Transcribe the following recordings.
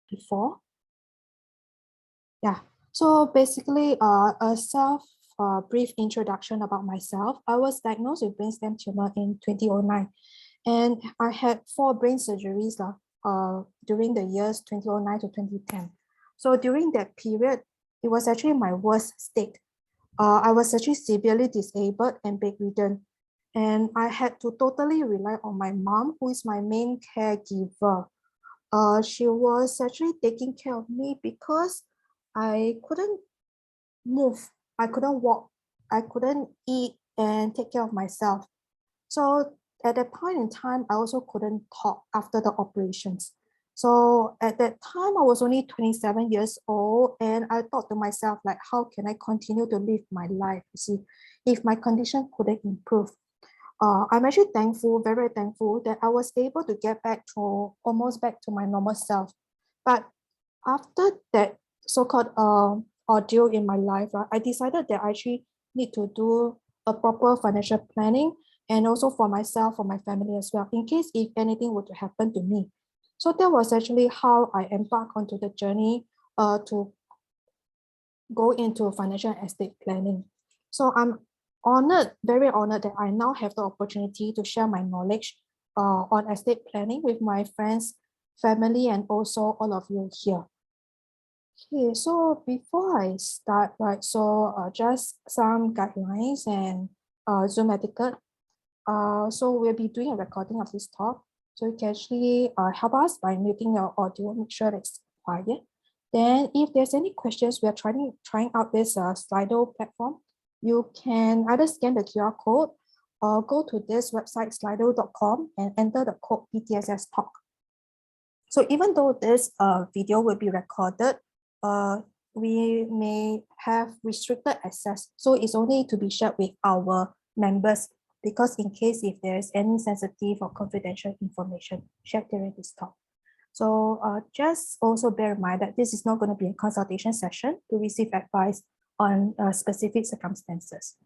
before. Yeah, so basically a brief introduction about myself. I was diagnosed with brainstem tumor in 2009, and I had 4 brain surgeries during the years 2009 to 2010. So during that period, it was actually my worst state. I was actually severely disabled and bedridden, and I had to totally rely on my mom, who is my main caregiver. She was actually taking care of me because I couldn't move, I couldn't walk, I couldn't eat and take care of myself. So at that point in time, I also couldn't talk after the operations. So at that time, I was only 27 years old, and I thought to myself, like, how can I continue to live my life? You see, if my condition couldn't improve. I'm actually thankful, very, very thankful that I was able to get back to almost back to my normal self. But after that so-called ordeal in my life, I decided that I actually need to do a proper financial planning, and also for myself, for my family as well, in case if anything were to happen to me. So that was actually how I embarked onto the journey to go into financial and estate planning. So I'm honored, very honored that I now have the opportunity to share my knowledge on estate planning with my friends, family, and also all of you here. Okay, so before I start, right, so just some guidelines and Zoom etiquette. So we'll be doing a recording of this talk. So you can actually help us by muting your audio, make sure it's quiet. Then if there's any questions, we are trying out this Slido platform. You can either scan the QR code or go to this website, slido.com, and enter the code BTSS talk. So even though this video will be recorded, we may have restricted access. So it's only to be shared with our members, because in case if there's any sensitive or confidential information shared during this talk. So just also bear in mind that this is not going to be a consultation session to receive advice on specific circumstances.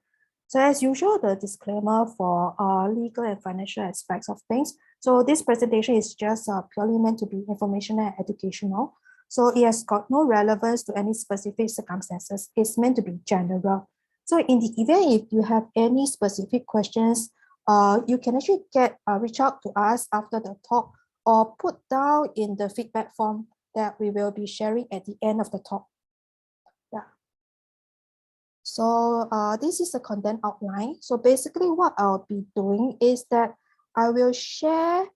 So as usual, the disclaimer for legal and financial aspects of things. So this presentation is just purely meant to be informational and educational. So it has got no relevance to any specific circumstances. It's meant to be general. So in the event if you have any specific questions, you can actually reach out to us after the talk, or put down in the feedback form that we will be sharing at the end of the talk. Yeah. So this is the content outline. So basically what I'll be doing is that I will share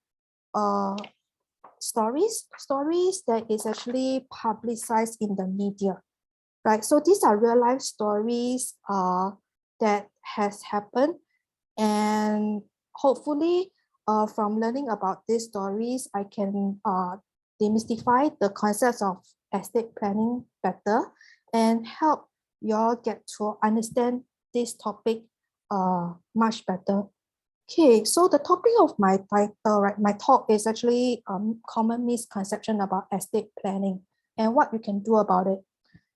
stories that is actually publicized in the media, right? So these are real life stories that has happened, and hopefully from learning about these stories, I can demystify the concepts of estate planning better and help you all get to understand this topic much better. Okay, so the topic of my title, right, my talk is actually common misconception about estate planning and what you can do about it.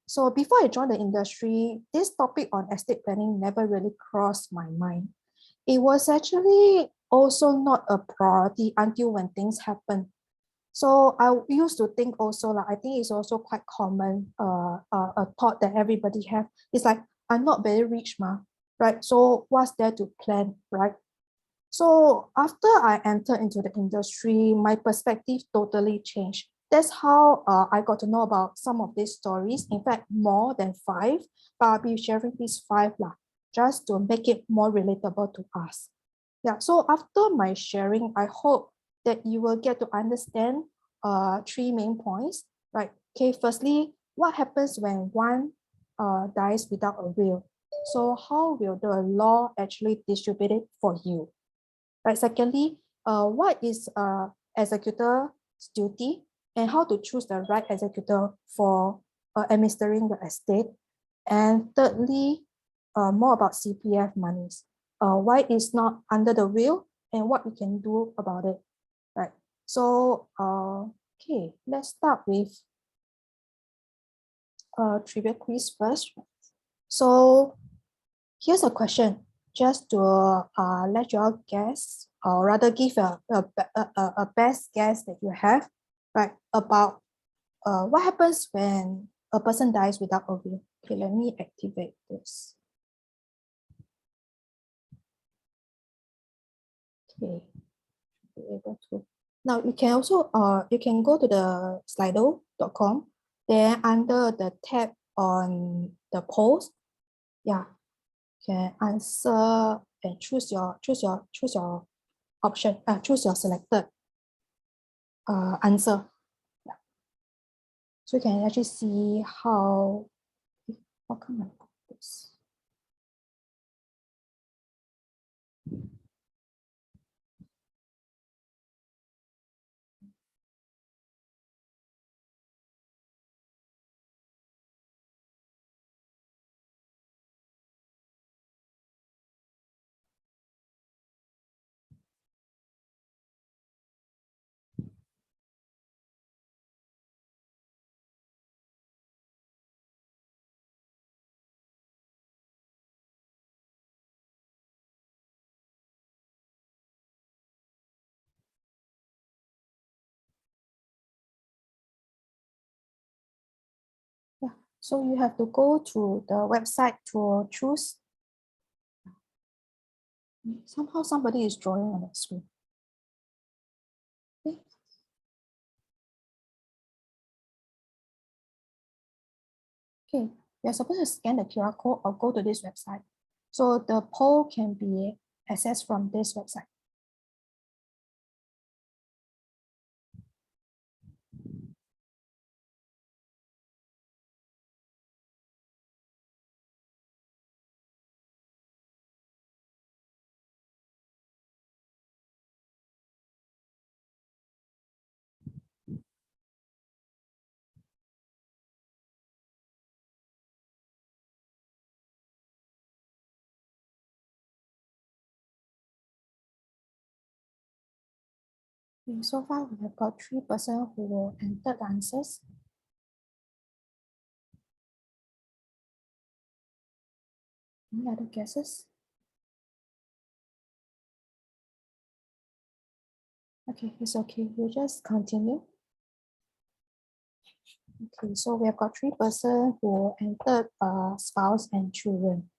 So before I joined the industry, this topic on estate planning never really crossed my mind. It was actually also not a priority until when things happen. So I used to think also, like, I think it's also quite common, a thought that everybody have. It's like, I'm not very rich, right? So what's there to plan, right? So after I entered into the industry, my perspective totally changed. That's how I got to know about some of these stories. In fact, more than 5, but I'll be sharing these 5 just to make it more relatable to us. Yeah, so after my sharing, I hope that you will get to understand 3 main points, right? Okay, firstly, what happens when one dies without a will? So how will the law actually distribute it for you? Right. Secondly, what is executor's duty, and how to choose the right executor for administering the estate? And thirdly, more about CPF monies. Why it's not under the will and what we can do about it. Right. So okay, let's start with trivia quiz first. So here's a question, just to let you all guess, or rather give a best guess that you have, right, about what happens when a person dies without a will? Okay, let me activate this. Okay, be able to. Now you can also you can go to the slido.com. Then under the tab on the post, yeah, can answer and choose your option. Choose your selected answer. Yeah. So you can actually see how come I put this? Yeah. So you have to go to the website to choose. Somehow somebody is drawing on the screen. Okay. Okay, you're supposed to scan the QR code or go to this website. So the poll can be accessed from this website. Okay, so far we have got 3 persons who entered the answers. Any other guesses? Okay, it's okay. We'll just continue. Okay, so we have got 3 persons who entered spouse and children.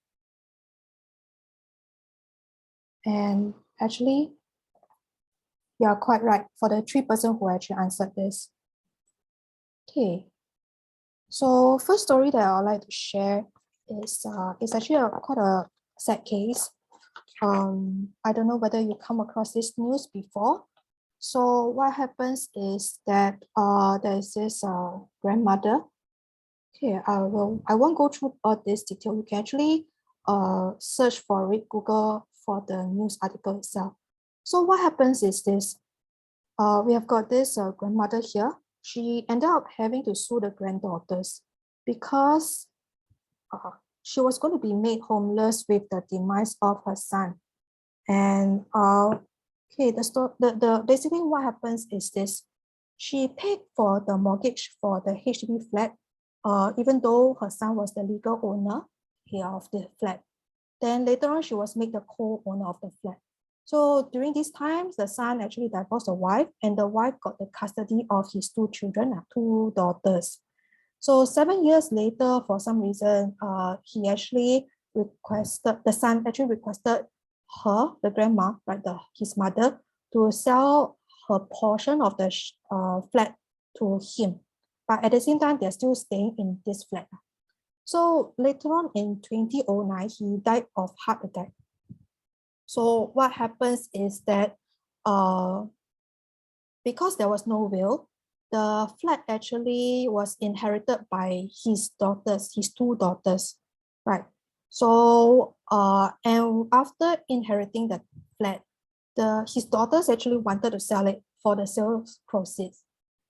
And actually, you are quite right for the 3 persons who actually answered this. Okay, so first story that I would like to share is actually quite a sad case. I don't know whether you come across this news before. So what happens is that there is this grandmother. Okay, I won't go through all this detail. You can actually search for it, Google for the news article itself. So what happens is this. We have got this grandmother here. She ended up having to sue the granddaughters because she was going to be made homeless with the demise of her son. And okay, the basically what happens is this. She paid for the mortgage for the HDB flat, even though her son was the legal owner here of the flat. Then later on, she was made the co-owner of the flat. So during these times, the son actually divorced the wife, and the wife got the custody of his 2 children, 2 daughters. So 7 years later, for some reason, he actually the son actually requested her, the grandma, right, his mother, to sell her portion of the flat to him. But at the same time, they're still staying in this flat. So later on in 2009, he died of heart attack. So what happens is that because there was no will, the flat actually was inherited by his daughters, his 2 daughters, right? So and after inheriting the flat, his daughters actually wanted to sell it for the sales proceeds.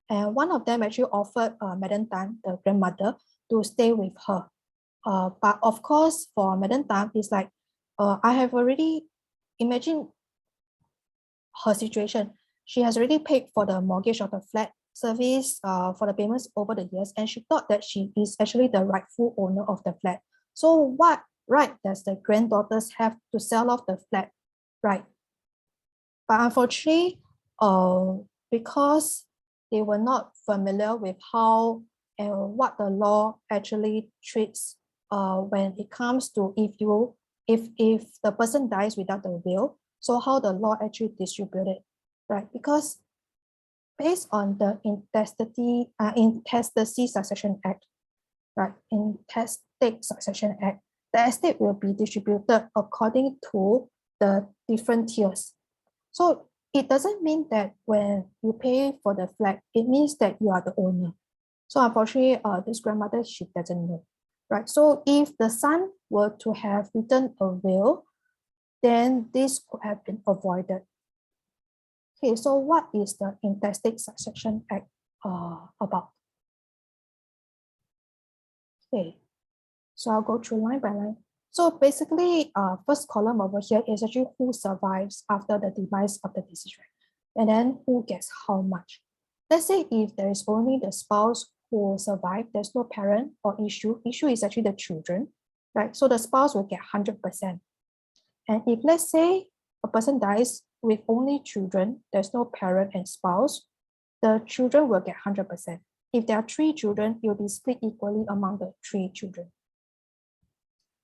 And one of them actually offered Madam Tan, the grandmother, to stay with her. But of course, for Madam Tan, it's like, I have already imagined her situation. She has already paid for the mortgage of the flat, service for the payments over the years, and she thought that she is actually the rightful owner of the flat. So what right does the granddaughters have to sell off the flat? Right. But unfortunately, because they were not familiar with how and what the law actually treats when it comes to if the person dies without the will, so how the law actually distributed, right? Because based on the Intestacy Succession Act, right? Intestate Succession Act, the estate will be distributed according to the different tiers. So it doesn't mean that when you pay for the flat, it means that you are the owner. So unfortunately, this grandmother, she doesn't know, right? So if the son were to have written a will, then this could have been avoided. Okay, so what is the Intestate Succession Act about? Okay, so I'll go through line by line. So basically, first column over here is actually who survives after the demise of the deceased, and then who gets how much. Let's say if there is only the spouse who survived, there's no parent or issue. Issue is actually the children, right? So the spouse will get 100%. And if let's say a person dies with only children, there's no parent and spouse, the children will get 100%. If there are 3 children, it will be split equally among the 3 children.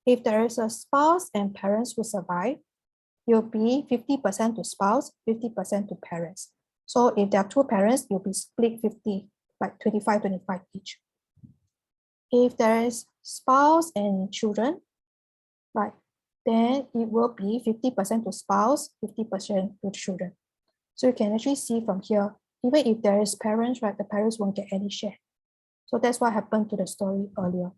If there is a spouse and parents who survive, it will be 50% to spouse, 50% to parents. So if there are 2 parents, it will be split 50, like 25-25 each. If there is spouse and children, right, then it will be 50% to spouse, 50% to children. So you can actually see from here, even if there is parents, right, the parents won't get any share. So that's what happened to the story earlier.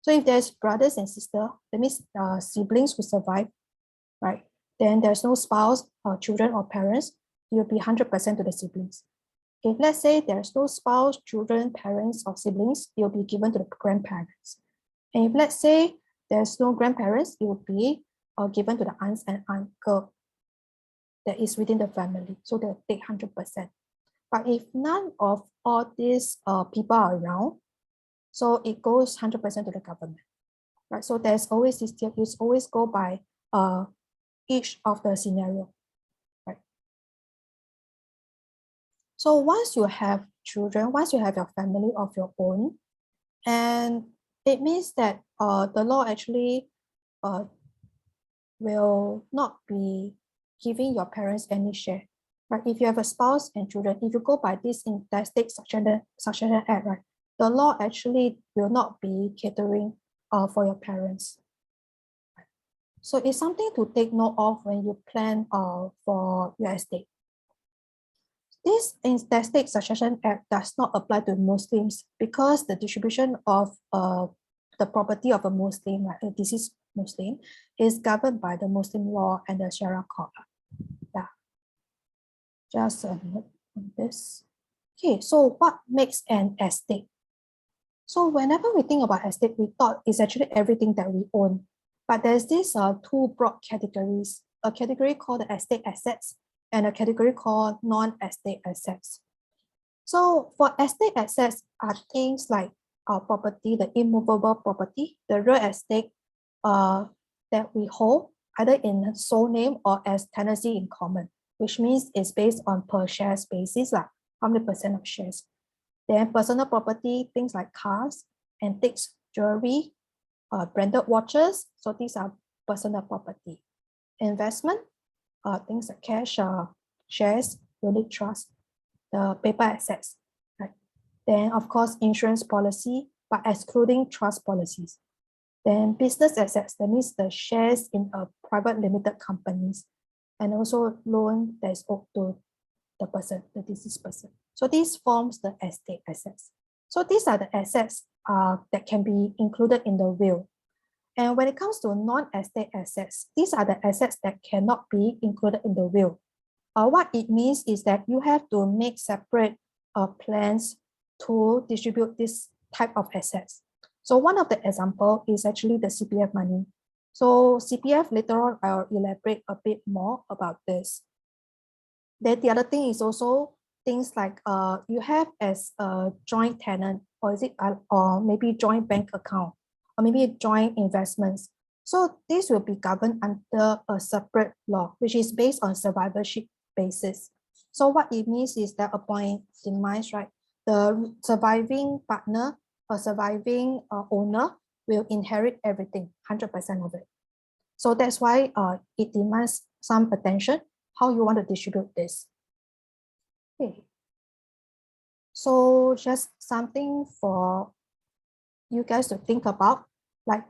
So if there's brothers and sisters, that means siblings who survive, right? Then there's no spouse or children or parents, it will be 100% to the siblings. If let's say there's no spouse, children, parents, or siblings, it will be given to the grandparents. And if let's say there's no grandparents, it will be given to the aunts and uncle that is within the family. So they'll take 100%. But if none of all these people are around, so it goes 100% to the government, right? So there's always this tier, it's always go by each of the scenario, right? So once you have children, once you have your family of your own, and it means that the law actually will not be giving your parents any share, right? If you have a spouse and children, if you go by this Intestate Succession Act, right, the law actually will not be catering for your parents. So it's something to take note of when you plan for your estate. This Intestate Succession Act does not apply to Muslims because the distribution of the property of a Muslim, right, a deceased Muslim, is governed by the Muslim law and the Sharia court. Yeah, just a note on this. Okay, so what makes an estate? So whenever we think about estate, we thought it's actually everything that we own. But there's these 2 broad categories, a category called the estate assets and a category called non-estate assets. So for estate assets are things like our property, the immovable property, the real estate that we hold either in sole name or as tenancy in common, which means it's based on per shares basis, like 100% of shares. Then personal property, things like cars, antiques, jewelry, branded watches. So these are personal property. Investment, things like cash, shares, unit trust, the paper assets. Right? Then of course, insurance policy, but excluding trust policies. Then business assets, that means the shares in a private limited companies, and also loan that is owed to the person, the deceased person. So this forms the estate assets. So these are the assets that can be included in the will. And when it comes to non-estate assets, these are the assets that cannot be included in the will. What it means is that you have to make separate plans to distribute this type of assets. So one of the example is actually the CPF money. So CPF, later on, I'll elaborate a bit more about this. Then the other thing is also things like you have as a joint tenant, or is it or maybe joint bank account, or maybe joint investments. So this will be governed under a separate law, which is based on survivorship basis. So what it means is that upon demise, right, the surviving partner or surviving owner will inherit everything, 100% of it. So that's why it demands some attention, how you want to distribute this. Okay. So just something for you guys to think about, like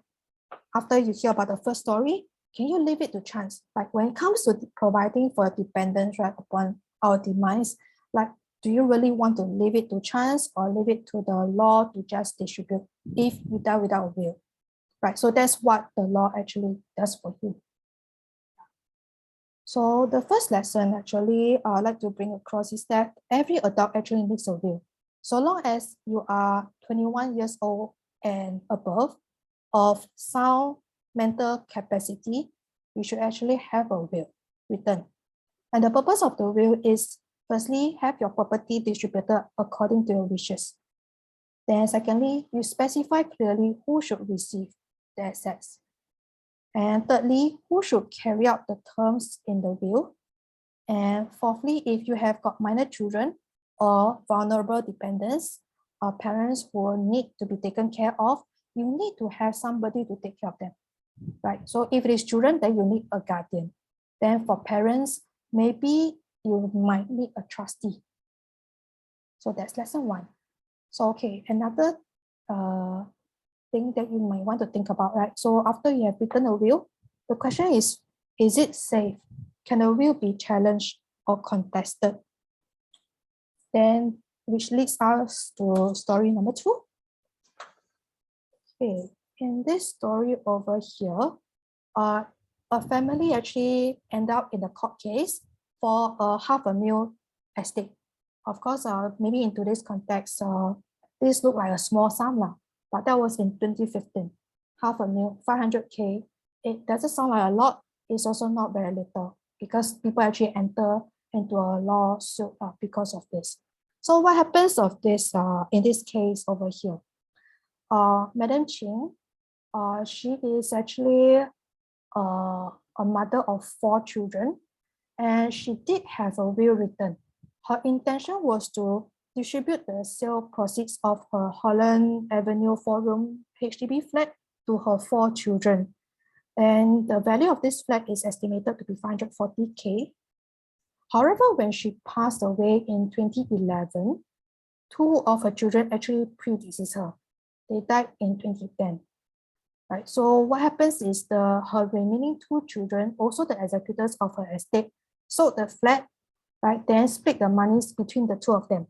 after you hear about the first story, can you leave it to chance? Like when it comes to providing for dependents, right, upon our demise, like do you really want to leave it to chance or leave it to the law to just distribute if you die without a will, right? So that's what the law actually does for you. So the first lesson actually I'd like to bring across is that every adult actually needs a will. So long as you are 21 years old and above of sound mental capacity, you should actually have a will written. And the purpose of the will is firstly, have your property distributed according to your wishes. Then secondly, you specify clearly who should receive the assets. And thirdly, who should carry out the terms in the will. And fourthly, if you have got minor children or vulnerable dependents or parents who need to be taken care of, you need to have somebody to take care of them, right? So if it is children, then you need a guardian. Then for parents, maybe you might need a trustee. So that's lesson one. So, okay, another thing that you might want to think about, right? So after you have written a will, the question is it safe? Can a will be challenged or contested? Then, which leads us to story number 2. Okay, in this story over here, a family actually end up in a court case for a $500,000 estate. Of course, maybe in today's context, this looked like a small sum, but that was in 2015. $500,000, 500K. It doesn't sound like a lot. It's also not very little because people actually enter into a lawsuit because of this. So what happens of this in this case over here? Madam Ching, she is actually a mother of 4 children, and she did have a will written. Her intention was to distribute the sale proceeds of her Holland Avenue 4-room HDB flat to her 4 children. And the value of this flat is estimated to be 540K. However, when she passed away in 2011, 2 of her children actually predeceased her. They died in 2010. Right. So what happens is her remaining 2 children, also the executors of her estate, sold the flat, right? Then split the monies between the 2 of them.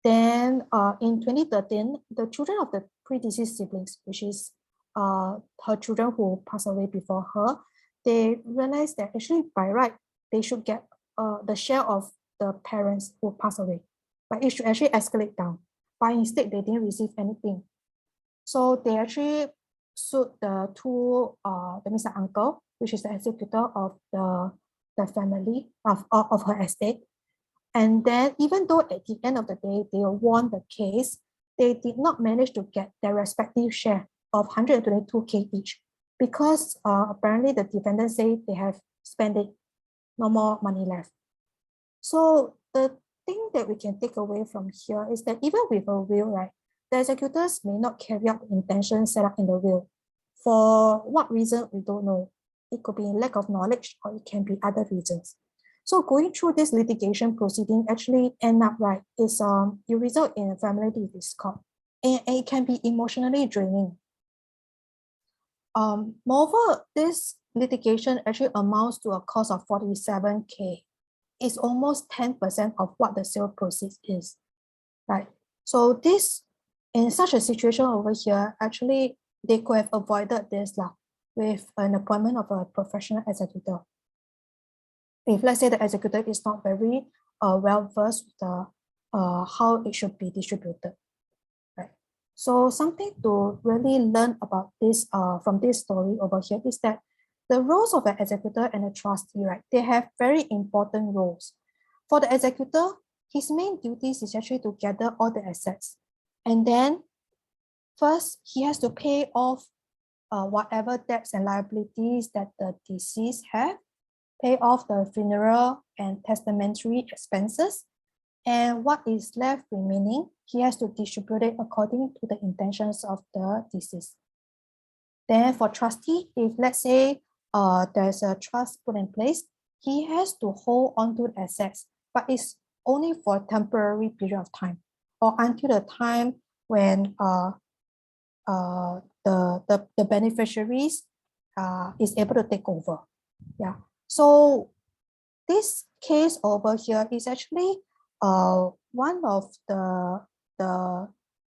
Then in 2013, the children of the predeceased siblings, which is her children who passed away before her, they realized that actually by right, they should get the share of the parents who passed away. But it should actually escalate down. But instead, they didn't receive anything. So they actually sued the 2, that means the uncle, which is the executor of the family of her estate. And then even though at the end of the day, they won the case, they did not manage to get their respective share of 122K each because apparently the defendants say they have spent it, no more money left. So the thing that we can take away from here is that even with a will, right, the executors may not carry out the intention set up in the will. For what reason, we don't know. It could be lack of knowledge or it can be other reasons. So going through this litigation proceeding actually end up, right, is you result in a family discord. And it can be emotionally draining. Moreover, this litigation actually amounts to a cost of 47K. It's almost 10% of what the sale proceeds is, right? So this, in such a situation over here, actually, they could have avoided this with an appointment of a professional executor. If let's say the executor is not very well-versed with the, how it should be distributed, right? So something to really learn about this from this story over here is that the roles of an executor and a trustee, right, they have very important roles. For the executor, his main duties is actually to gather all the assets. And then first, he has to pay off whatever debts and liabilities that the deceased have. pay off the funeral and testamentary expenses, and what is left remaining, he has to distribute it according to the intentions of the deceased. Then for trustee, if let's say there's a trust put in place, he has to hold on to the assets, but it's only for a temporary period of time or until the time when the beneficiaries is able to take over. Yeah. So this case over here is actually one of the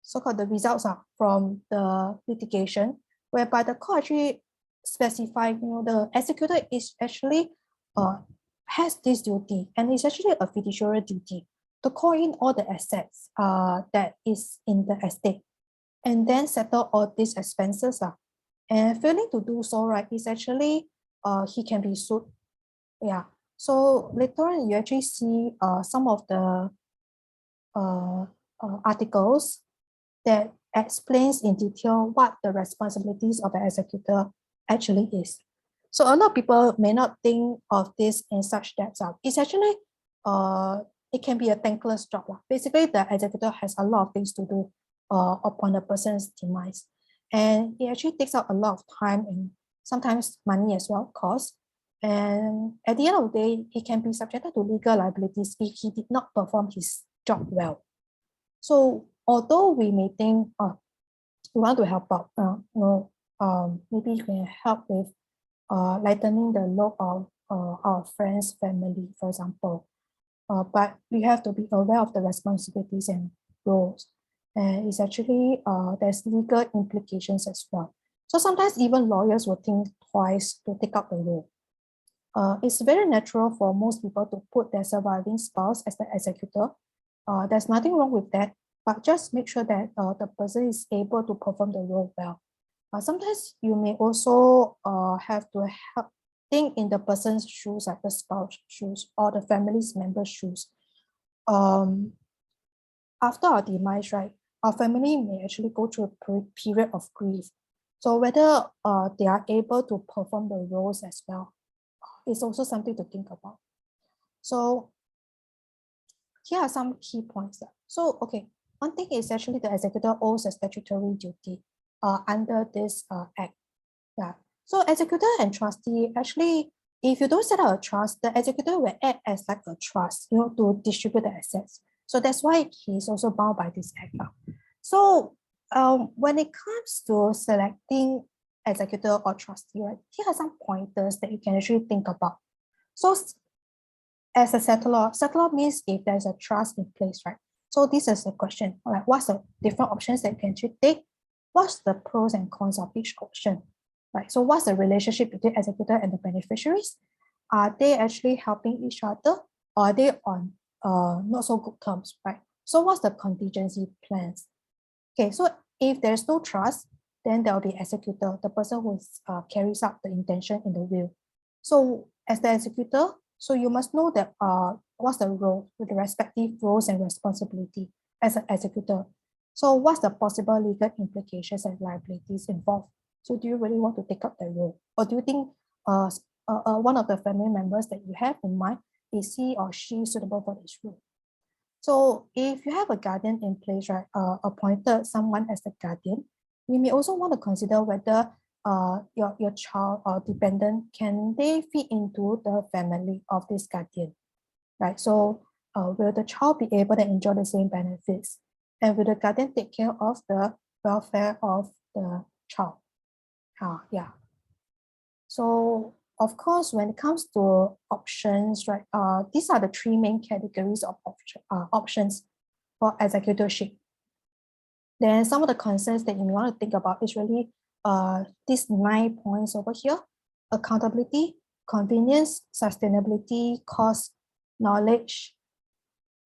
so-called the results from the litigation, whereby the court actually specified, the executor is actually has this duty, and it's actually a fiduciary duty to call in all the assets that is in the estate, and then settle all these expenses. And failing to do so, right, is actually he can be sued. Yeah. So later on, you actually see some of the articles that explains in detail what the responsibilities of the executor actually is. So a lot of people may not think of this in such depth. It's actually, it can be a thankless job. Basically, the executor has a lot of things to do upon a person's demise. And it actually takes out a lot of time and sometimes money as well, cost. And at the end of the day, he can be subjected to legal liabilities if he did not perform his job well. So although we may think, we want to help out, maybe you can help with lightening the load of our friends, family, for example. But we have to be aware of the responsibilities and roles. And it's actually, there's legal implications as well. So sometimes even lawyers will think twice to take up the role. It's very natural for most people to put their surviving spouse as the executor. There's nothing wrong with that, but just make sure that the person is able to perform the role well. Sometimes you may also have to think in the person's shoes, like the spouse shoes or the family's member's shoes. After our demise, right, our family may actually go through a period of grief. So whether they are able to perform the roles as well is also something to think about. So here are some key points. So, okay, one thing is actually the executor owes a statutory duty under this act. Yeah. So executor and trustee, actually, if you don't set up a trust, the executor will act as like a trust, to distribute the assets. So that's why he's also bound by this act. So when it comes to selecting executor or trustee, right, here are some pointers that you can actually think about. So as a settlor means if there's a trust in place, right? So this is the question, like what's the different options that you can actually take? What's the pros and cons of each option, right? So what's the relationship between executor and the beneficiaries? Are they actually helping each other, or are they on not so good terms, right? So what's the contingency plans? Okay, so if there's no trust, then there will be executor, the person who carries out the intention in the will. So as the executor, so you must know that what's the role with the respective roles and responsibility as an executor. So what's the possible legal implications and liabilities involved? So do you really want to take up the role? Or do you think one of the family members that you have in mind, is he or she suitable for this role? So if you have a guardian in place, right, appointed someone as the guardian, you may also want to consider whether your child or dependent, can they fit into the family of this guardian, right? So will the child be able to enjoy the same benefits? And will the guardian take care of the welfare of the child? Yeah. So of course, when it comes to options, right, these are the three main categories of options for executorship. Then some of the concerns that you may want to think about is really these 9 points over here: accountability, convenience, sustainability, cost, knowledge.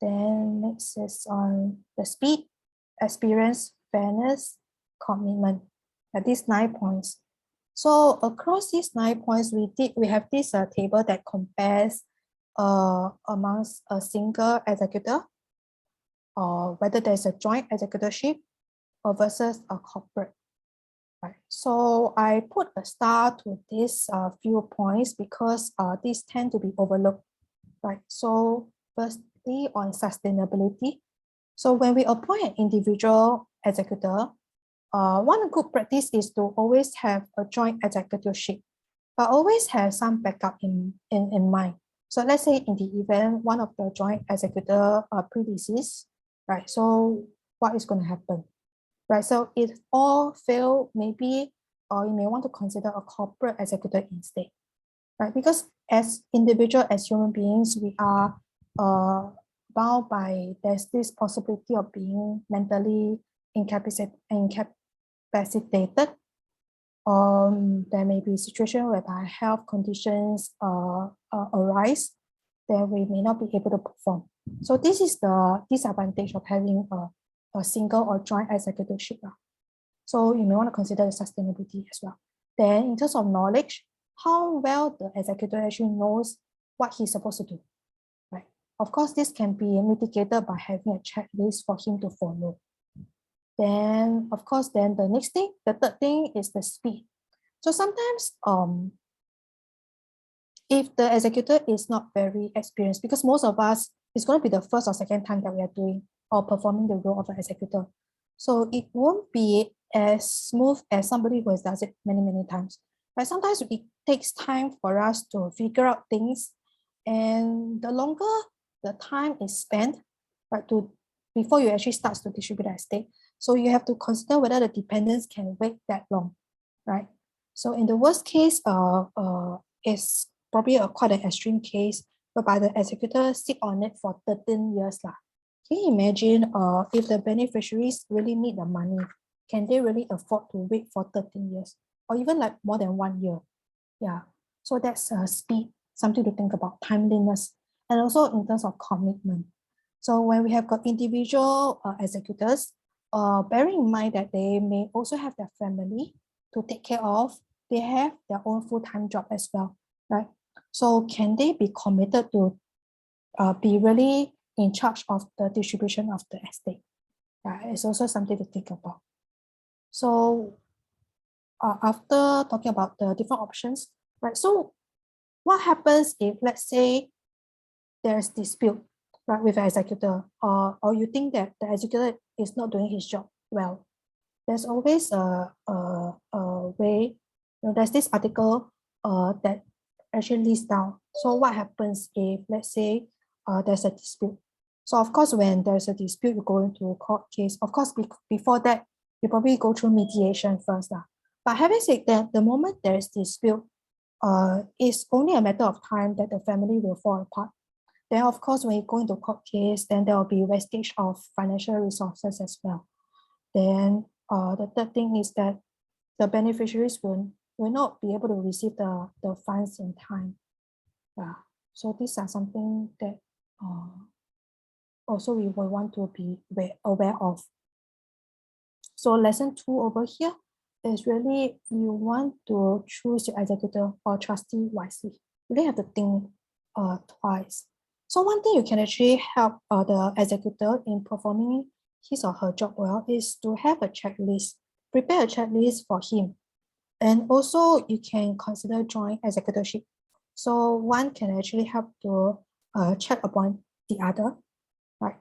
Then next is on the speed, experience, fairness, commitment. These 9 points. So across these 9 points, we have this table that compares amongst a single executor, or whether there's a joint executorship, or versus a corporate. Right. So I put a star to these few points because these tend to be overlooked. Right. So firstly, on sustainability. So when we appoint an individual executor, one good practice is to always have a joint executorship, but always have some backup in mind. So let's say in the event one of the joint executor predeceased, right? So what is going to happen, right? So if all fail, maybe you may want to consider a corporate executor instead, right? Because as individual, as human beings, we are bound by there's this possibility of being mentally incapacitated. There may be a situation whereby health conditions arise that we may not be able to perform. So this is the disadvantage of having a single or joint executorship. So you may want to consider the sustainability as well. Then in terms of knowledge, how well the executor actually knows what he's supposed to do, right? Of course, this can be mitigated by having a checklist for him to follow. Then, of course, then the next thing, the third thing is the speed. So sometimes, if the executor is not very experienced, because most of us, it's going to be the first or second time that we are doing or performing the role of an executor. So it won't be as smooth as somebody who has done it many, many times. But sometimes it takes time for us to figure out things. And the longer the time is spent, right, before you actually start to distribute the estate, so you have to consider whether the dependents can wait that long, right? So in the worst case, it's probably quite an extreme case whereby the executor sit on it for 13 years. Can you imagine if the beneficiaries really need the money, can they really afford to wait for 13 years or even like more than 1 year? Yeah, so that's speed, something to think about, timeliness, and also in terms of commitment. So when we have got individual executors, bearing in mind that they may also have their family to take care of, they have their own full-time job as well, right? So can they be committed to be really in charge of the distribution of the estate? It's also something to think about. So after talking about the different options, right? So what happens if, let's say, there's dispute, right, with the executor, or you think that the executor is not doing his job well? There's always a way. There's this article that actually lists down. So what happens if, let's say, there's a dispute? So of course, when there's a dispute, you go into a court case. Of course, before that, you probably go through mediation first. But having said that, the moment there's dispute, it's only a matter of time that the family will fall apart. Then, of course, when you go into court case, then there will be wastage of financial resources as well. Then the third thing is that the beneficiaries will not be able to receive the funds in time. So these are something that also we will want to be aware of. So lesson 2 over here is really you want to choose your executor or trustee wisely. You really have to think twice. So one thing you can actually help the executor in performing his or her job well is to have a checklist, prepare a checklist for him. And also you can consider joint executorship. So one can actually help to check upon the other, right?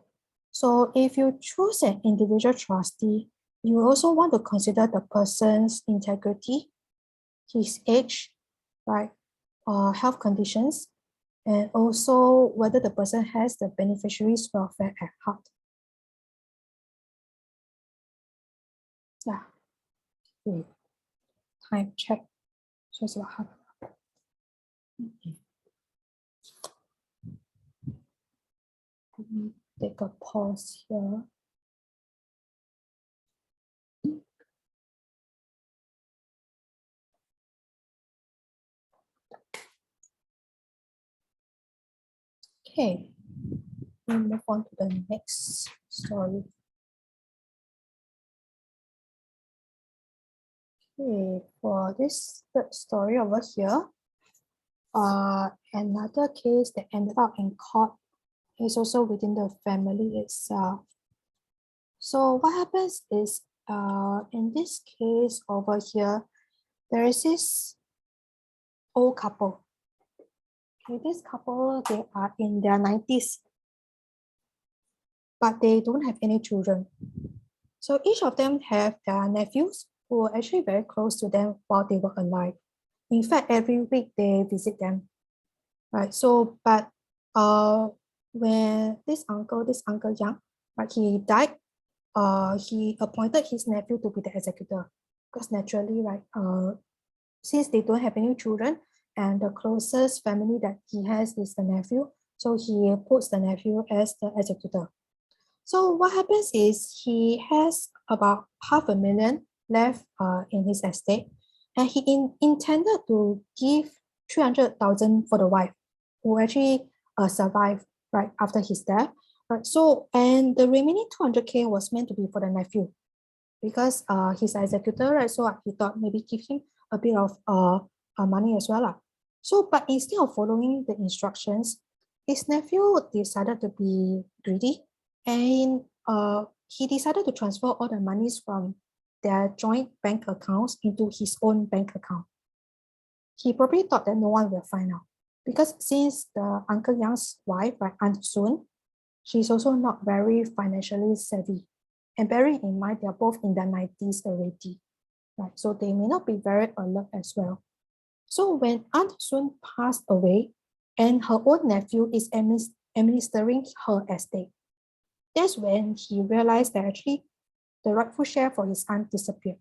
So if you choose an individual trustee, you also want to consider the person's integrity, his age, right, health conditions, and also whether the person has the beneficiary's welfare at heart. Yeah. Okay. Time check. So it's about half. Let me take a pause here. Okay, we'll move on to the next story. Okay, for this third story over here, another case that ended up in court is also within the family itself. So what happens is in this case over here, there is this old couple. Okay, this couple, they are in their 90s, but they don't have any children. So each of them have their nephews who are actually very close to them while they were alive. In fact, every week they visit them. Right. So, but when this uncle Yang, right, he died, he appointed his nephew to be the executor. Because naturally, right, since they don't have any children, and the closest family that he has is the nephew, so he puts the nephew as the executor. So what happens is he has about $500,000 left in his estate, and he intended to give 300,000 for the wife, who actually survived right after his death. Right. So, and the remaining 200K was meant to be for the nephew, because he's an executor, right? So he thought maybe give him a bit of money as well. So, but instead of following the instructions, his nephew decided to be greedy, and he decided to transfer all the monies from their joint bank accounts into his own bank account. He probably thought that no one will find out, because since the Uncle Yang's wife, right, Aunt Sun, she's also not very financially savvy. And bearing in mind, they're both in their 90s already, right? So they may not be very alert as well. So when Aunt Sun passed away and her own nephew is administering her estate, that's when he realized that actually the rightful share for his aunt disappeared.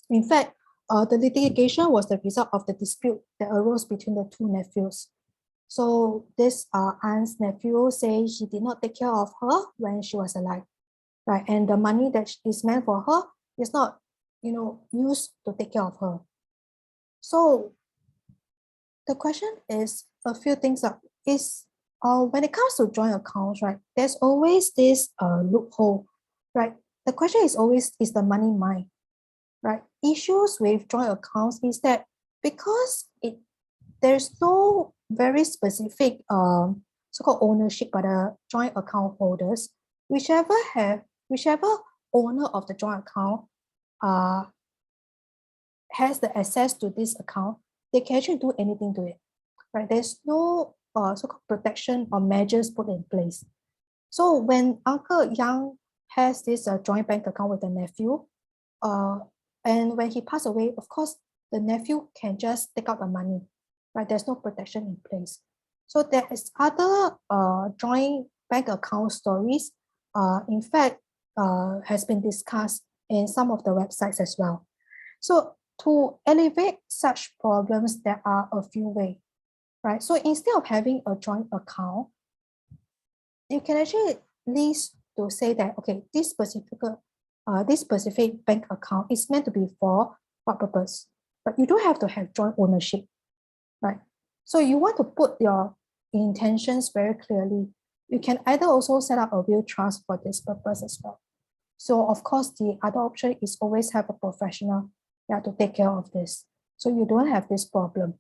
In fact, the litigation was the result of the dispute that arose between the two nephews. So this aunt's nephew say he did not take care of her when she was alive, right? And the money that is meant for her is not, used to take care of her. So the question is a few things is when it comes to joint accounts, right? There's always this loophole, right? The question is always, is the money mine, right? Issues with joint accounts is that because there's no very specific so-called ownership by the joint account holders, whichever owner of the joint account has the access to this account, they can actually do anything to it, right? There's no so-called protection or measures put in place. So when Uncle Yang has this joint bank account with the nephew, and when he passed away, of course, the nephew can just take out the money, right? There's no protection in place. So there is other joint bank account stories, in fact, has been discussed in some of the websites as well. So to alleviate such problems, there are a few ways, right? So instead of having a joint account, you can actually list to say that, okay, this specific bank account is meant to be for what purpose, but you don't have to have joint ownership, right? So you want to put your intentions very clearly. You can either also set up a will trust for this purpose as well. So of course, the other option is always have a professional to take care of this, so you don't have this problem.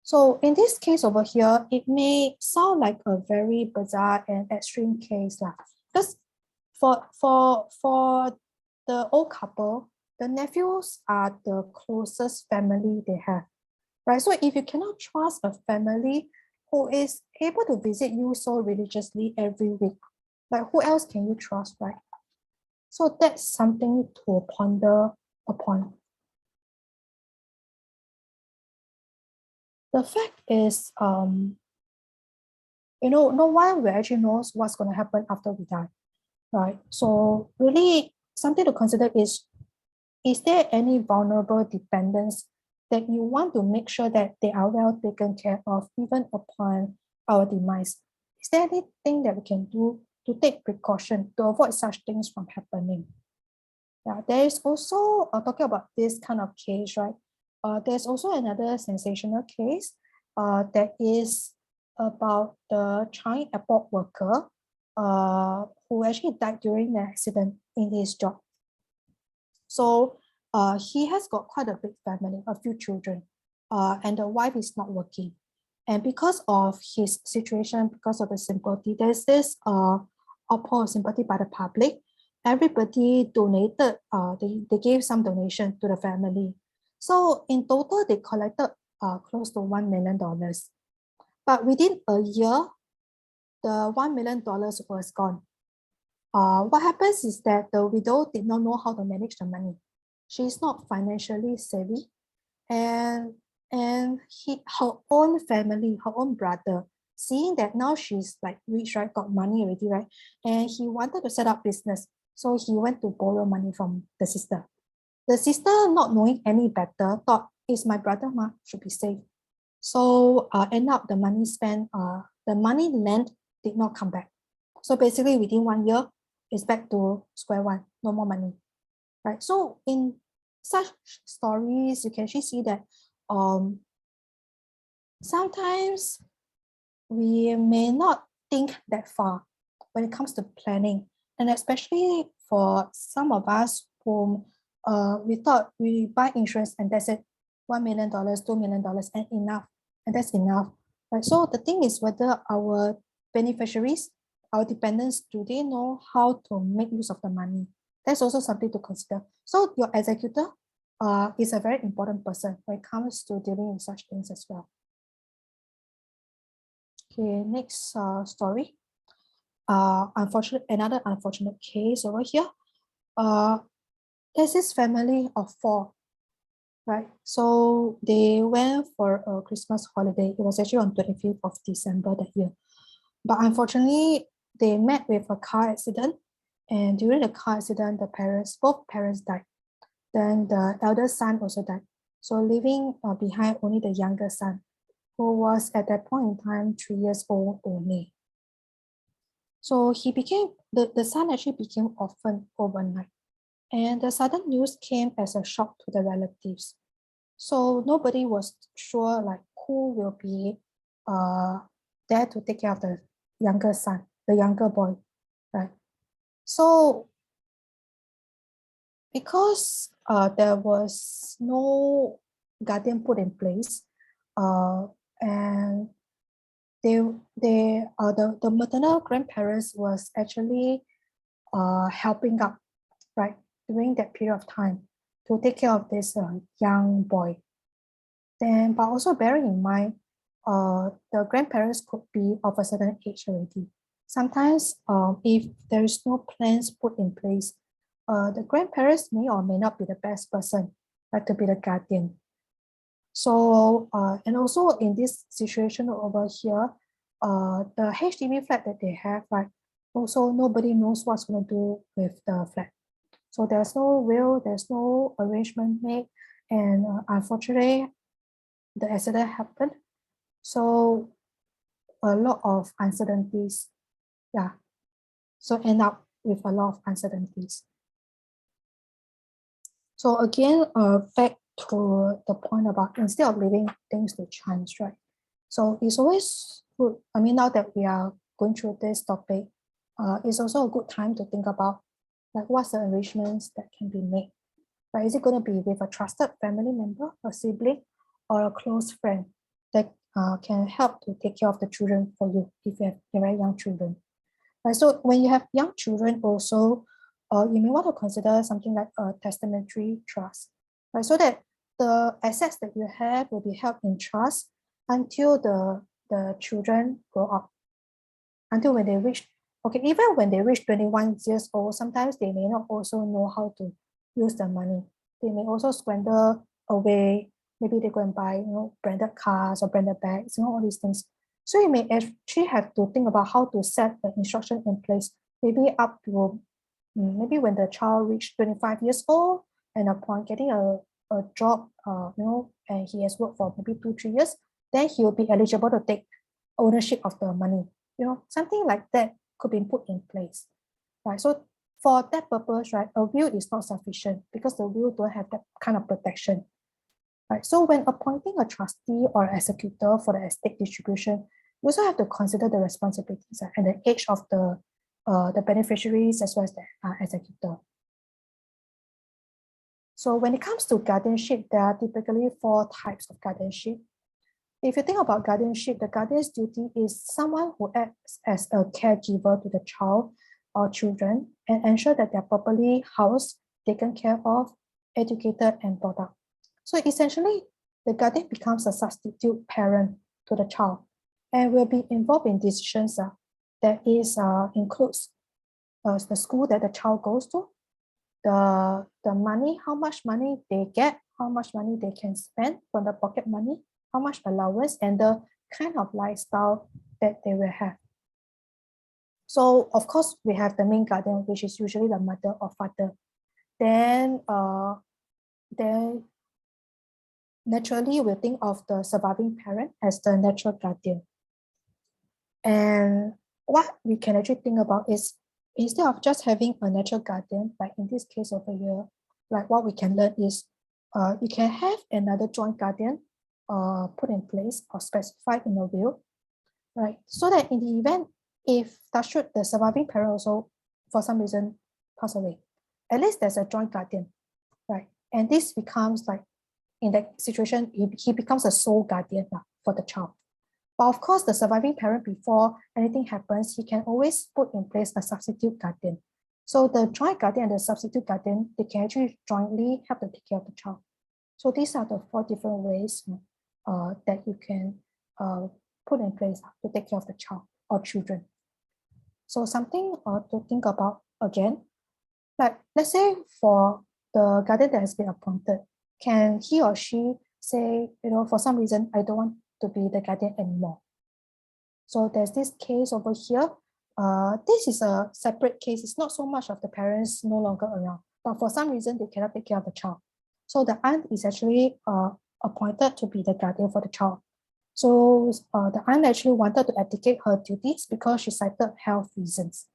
So in this case over here, it may sound like a very bizarre and extreme case, because for the old couple, the nephews are the closest family they have, right? So if you cannot trust a family who is able to visit you so religiously every week, like who else can you trust, right? So that's something to ponder upon. The fact is, no one will actually knows what's going to happen after we die, right? So really something to consider is there any vulnerable dependents that you want to make sure that they are well taken care of even upon our demise? Is there anything that we can do to take precaution to avoid such things from happening? Yeah, there is also, talking about this kind of case, right? There's also another sensational case that is about the Changi airport worker who actually died during the accident in his job. So he has got quite a big family, a few children, and the wife is not working. And because of his situation, because of the sympathy, there's this outpour of sympathy by the public. everybody donated, they gave some donation to the family. So in total, they collected close to $1 million. But within a year, the $1 million was gone. What happens is that the widow did not know how to manage the money. She's not financially savvy, and her own family, her own brother, seeing that now she's like rich, right, got money already, right, and he wanted to set up business, so he went to borrow money from the sister. The sister, not knowing any better, thought, it's my brother, ma, should be safe. So end up the money spent, the money lent did not come back. So basically within 1 year, it's back to square one, no more money, right? So in such stories, you can actually see that sometimes we may not think that far when it comes to planning, and especially for some of us whom we thought we buy insurance and that's it, $1 million, $2 million, and enough, and that's enough, right? So the thing is whether our beneficiaries, our dependents, do they know how to make use of the money? That's also something to consider. So your executor is a very important person when it comes to dealing with such things as well. Okay, next story. Another unfortunate case over here. There's this family of 4, right? So they went for a Christmas holiday. It was actually on 25th of December that year. But unfortunately, they met with a car accident. And during the car accident, both parents died. Then the elder son also died. So leaving behind only the younger son, who was at that point in time 3 years old only. So the son actually became orphaned overnight. And the sudden news came as a shock to the relatives. So nobody was sure like who will be there to take care of the younger son, the younger boy, right? So because there was no guardian put in place, and the maternal grandparents was actually helping up, right, during that period of time to take care of this young boy. Then, but also bearing in mind, the grandparents could be of a certain age already. Sometimes, if there is no plans put in place, the grandparents may or may not be the best person, right, to be the guardian. So, and also in this situation over here, the HDB flat that they have, right, also nobody knows what's going to do with the flat. So there's no will, there's no arrangement made, and unfortunately, the accident happened. So a lot of uncertainties, yeah. So end up with a lot of uncertainties. So again, back to the point about instead of leaving things to chance, right? So it's always good. I mean, now that we are going through this topic, it's also a good time to think about like what's the arrangements that can be made. Right? Is it going to be with a trusted family member, a sibling, or a close friend that can help to take care of the children for you if you have very young children? Right? So when you have young children also, you may want to consider something like a testamentary trust, right? So that the assets that you have will be held in trust until the children grow up, until when they reach, okay, even when they reach 21 years old, sometimes they may not also know how to use the money. They may also squander away. Maybe they go and buy, branded cars or branded bags, all these things. So you may actually have to think about how to set the instruction in place, maybe up to, maybe when the child reached 25 years old and upon getting a job, and he has worked for maybe 2-3 years, then he will be eligible to take ownership of the money. Something like that could be put in place, right? So for that purpose, right, a will is not sufficient because the will don't have that kind of protection, right? So when appointing a trustee or executor for the estate distribution, you also have to consider the responsibilities and the age of the beneficiaries as well as the executor. So when it comes to guardianship, there are typically 4 types of guardianship. If you think about guardianship, the guardian's duty is someone who acts as a caregiver to the child or children and ensure that they're properly housed, taken care of, educated, and brought up. So essentially, the guardian becomes a substitute parent to the child and will be involved in decisions that includes the school that the child goes to, the money, how much money they get, how much money they can spend from the pocket money, how much allowance, and the kind of lifestyle that they will have. So of course, we have the main guardian, which is usually the mother or father. Then naturally we think of the surviving parent as the natural guardian. And what we can actually think about is, instead of just having a natural guardian, like in this case over here, like what we can learn is you can have another joint guardian put in place or specified in a will, right? So that in the event, if the surviving parent also for some reason pass away, at least there's a joint guardian, right? And this becomes like, in that situation, he becomes a sole guardian for the child. But of course, the surviving parent, before anything happens, he can always put in place a substitute guardian. So the joint guardian and the substitute guardian, they can actually jointly help to take care of the child. So these are the 4 different ways that you can put in place to take care of the child or children. So something to think about again, like let's say for the guardian that has been appointed, can he or she say, for some reason, I don't want to be the guardian anymore? So there's this case over here. This is a separate case. It's not so much of the parents no longer around, but for some reason they cannot take care of the child. So the aunt is actually appointed to be the guardian for the child. So the aunt actually wanted to abdicate her duties because she cited health reasons.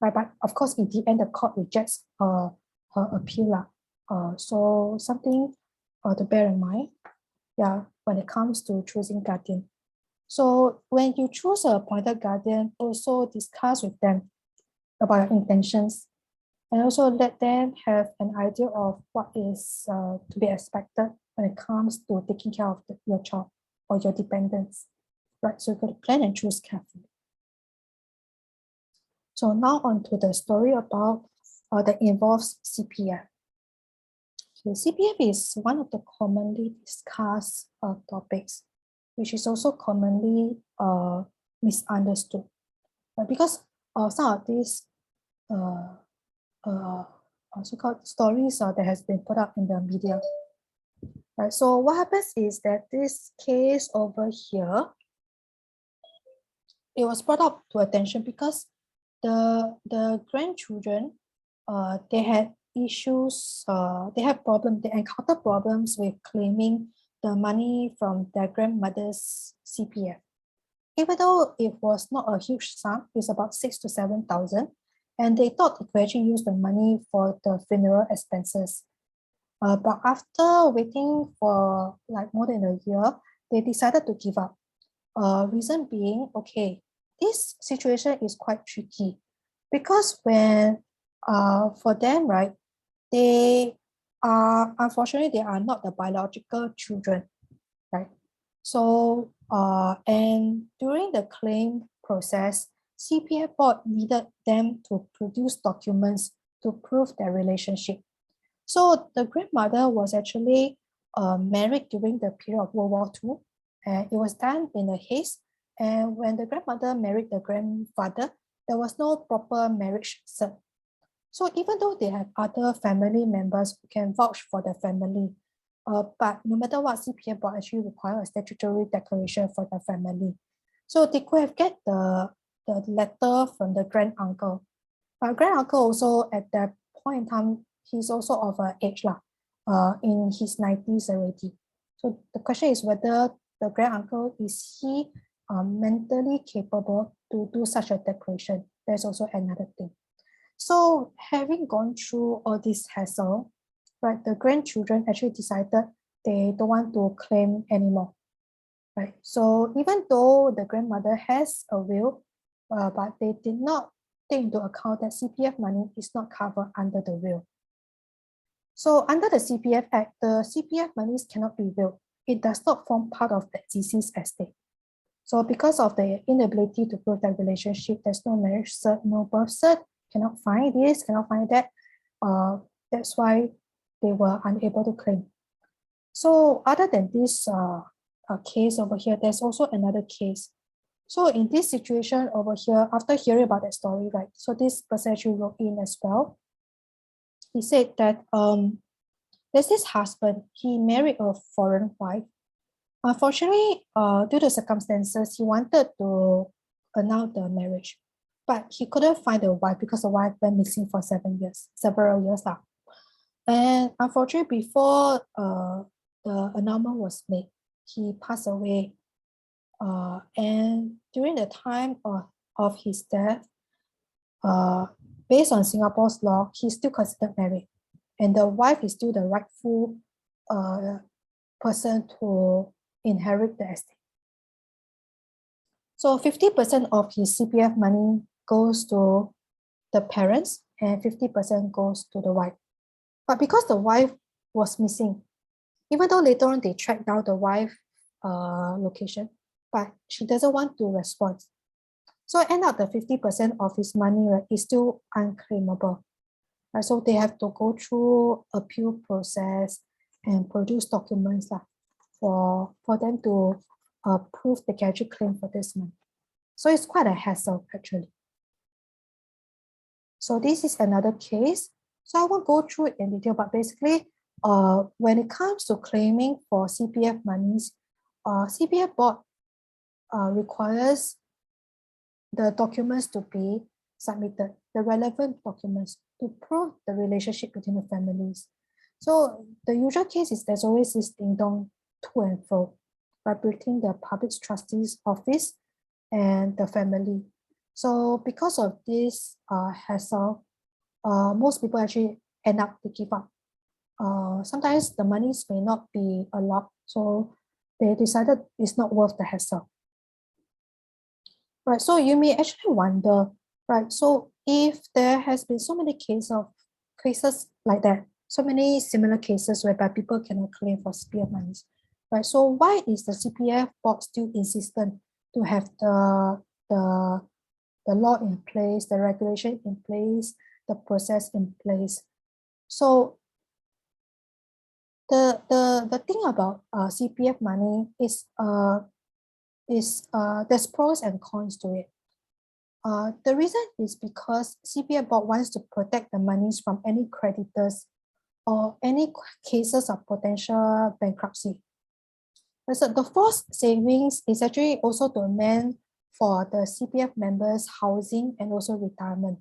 Right? But of course, in the end, the court rejects her appeal. So something to bear in mind, when it comes to choosing guardian. So when you choose an appointed guardian, also discuss with them about your intentions and also let them have an idea of what is to be expected when it comes to taking care of your child or your dependents, right? So you got to plan and choose carefully. So now on to the story about that involves CPF. Okay, CPF is one of the commonly discussed topics, which is also commonly misunderstood, because some of these so-called stories that has been put up in the media. Right, so what happens is that this case over here, it was brought up to attention because the grandchildren, they had issues, they encountered problems with claiming the money from their grandmother's CPF. Even though it was not a huge sum, it's about 6,000 to 7,000, and they thought they could actually use the money for the funeral expenses. But after waiting for like more than a year, they decided to give up. Reason being, okay, this situation is quite tricky because when for them, right, unfortunately, they are not the biological children, right? So and during the claim process, CPF board needed them to produce documents to prove their relationship. So the grandmother was actually married during the period of World War II, and it was done in a haste. And when the grandmother married the grandfather, there was no proper marriage cert. So even though they have other family members who can vouch for the family, but no matter what, CPF board actually require a statutory declaration for the family. So they could have get the letter from the grand uncle. But grand uncle also at that point in time, he's also of age in his 90s already. So the question is whether the grand uncle, is he mentally capable to do such a declaration? There's also another thing. So having gone through all this hassle, right, the grandchildren actually decided they don't want to claim anymore, right? So even though the grandmother has a will, but they did not take into account that CPF money is not covered under the will. So under the CPF Act, the CPF monies cannot be willed. It does not form part of the deceased estate. So because of the inability to prove that relationship, there's no marriage cert, no birth cert, cannot find this, cannot find that. That's why they were unable to claim. So other than this case over here, there's also another case. So in this situation over here, after hearing about that story, right? So this person actually wrote in as well. He said that there's this husband, he married a foreign wife. Unfortunately, due to circumstances, he wanted to annul the marriage, but he couldn't find the wife because the wife went missing for several years now. And unfortunately, before the annulment was made, he passed away. And during the time of his death, based on Singapore's law, he's still considered married. And the wife is still the rightful person to inherit the estate. So 50% of his CPF money goes to the parents and 50% goes to the wife. But because the wife was missing, even though later on they tracked down the wife location, but she doesn't want to respond. So end up the 50% of his money, right, is still unclaimable. Right? So they have to go through appeal process and produce documents for them to prove they can actually claim for this money. So it's quite a hassle actually. So this is another case. So I won't go through it in detail, but basically, when it comes to claiming for CPF monies, CPF board requires the documents to be submitted, the relevant documents to prove the relationship between the families. So the usual case is there's always this ding-dong to and fro between the public trustee's office and the family. So because of this hassle, most people actually end up to give up. Sometimes the monies may not be a lot, so they decided it's not worth the hassle. Right, so you may actually wonder, right, so if there has been so many cases like that, so many similar cases whereby people cannot claim for CPF monies, right, so why is the CPF board still insistent to have the law in place, the regulation in place, the process in place? So the thing about CPF money is there's pros and cons to it. The reason is because CPF board wants to protect the monies from any creditors or any cases of potential bankruptcy. So the forced savings is actually also to amend for the CPF members' housing and also retirement.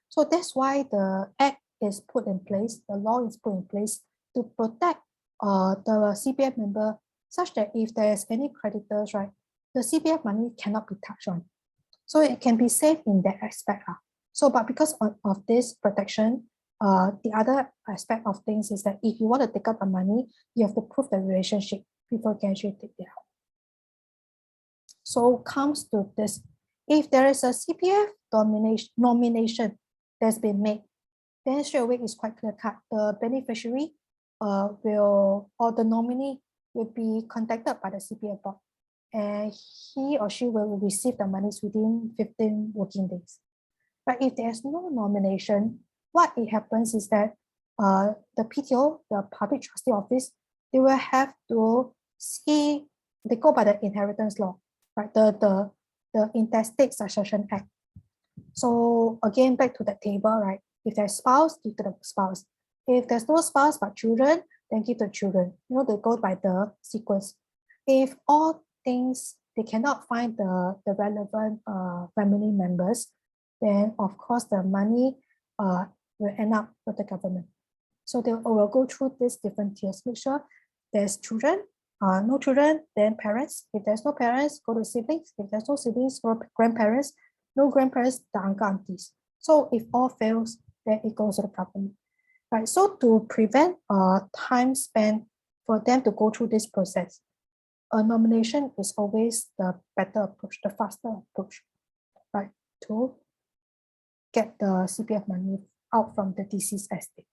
So that's why the act is put in place, the law is put in place to protect the CPF member such that if there's any creditors, right, the CPF money cannot be touched on. So it can be safe in that aspect. So, but because of this protection, the other aspect of things is that if you want to take out the money, you have to prove the relationship before you can actually take it out. So comes to this, if there is a CPF nomination that's been made, then straight away it's quite clear cut. The beneficiary or the nominee will be contacted by the CPF board, and he or she will receive the monies within 15 working days. But if there's no nomination, what it happens is that the PTO, the Public Trustee Office, they will have to see, they go by the inheritance law, right? The Intestate Succession Act. So again, back to the table, right? If there's spouse, give to the spouse. If there's no spouse but children, then give the children. You know, they go by the sequence. If all things, they cannot find the relevant family members, then of course the money will end up with the government. So they will go through these different tiers. Make sure there's children, no children, then parents. If there's no parents, go to siblings. If there's no siblings, go to grandparents. No grandparents, the uncle, aunties. So if all fails, then it goes to the government. Right. So to prevent time spent for them to go through this process, a nomination is always the better approach, the faster approach, right, to get the CPF money out from the deceased estate.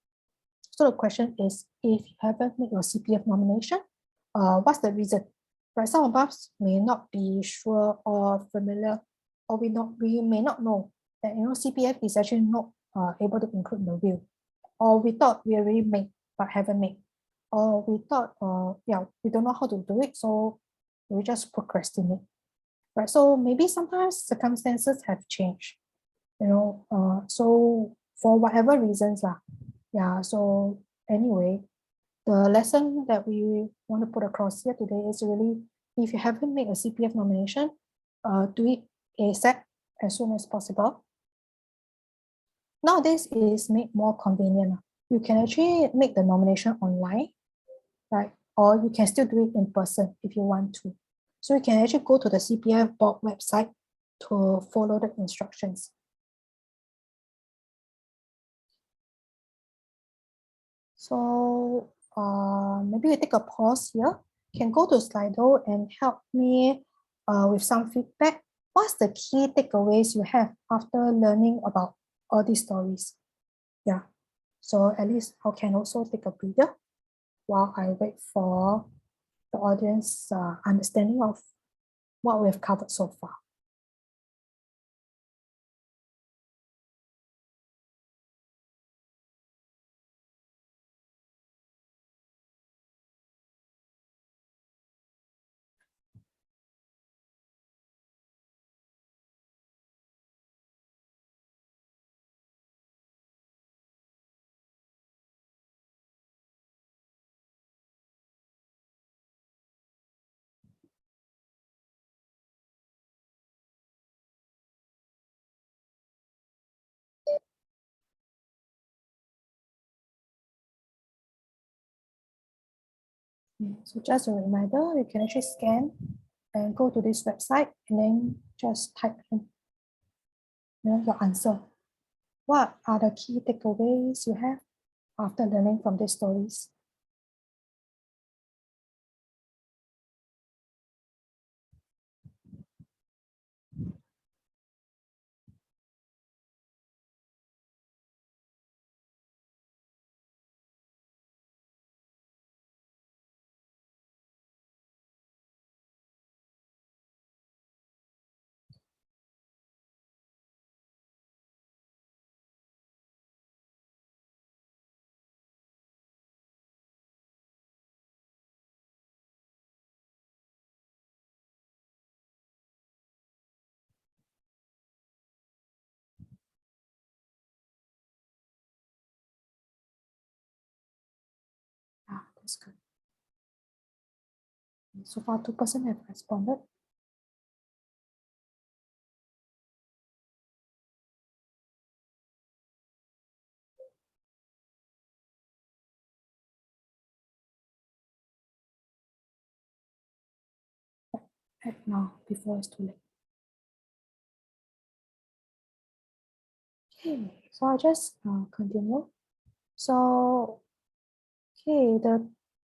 So the question is, if you haven't made your CPF nomination, what's the reason? Right, some of us may not be sure or familiar, or we may not know that CPF is actually not able to include in the will, or we thought we already made but haven't made, or we thought yeah, we don't know how to do it, so we just procrastinate, right? So maybe sometimes circumstances have changed, so for whatever reasons lah. Yeah, so anyway, the lesson that we want to put across here today is really, if you haven't made a CPF nomination, do it ASAP, as soon as possible. Nowadays, it is made more convenient. You can actually make the nomination online, right? Or you can still do it in person if you want to. So you can actually go to the CPF board website to follow the instructions. So maybe we take a pause here. You can go to Slido and help me with some feedback. What's the key takeaways you have after learning about all these stories? Yeah, so at least I can also take a breather while I wait for the audience understanding of what we've covered so far. So just a reminder, you can actually scan and go to this website and then just type in your answer. What are the key takeaways you have after learning from these stories? That's good. So far, 2% have responded. Act now before it's too late. Okay, so I'll just continue. So, okay, the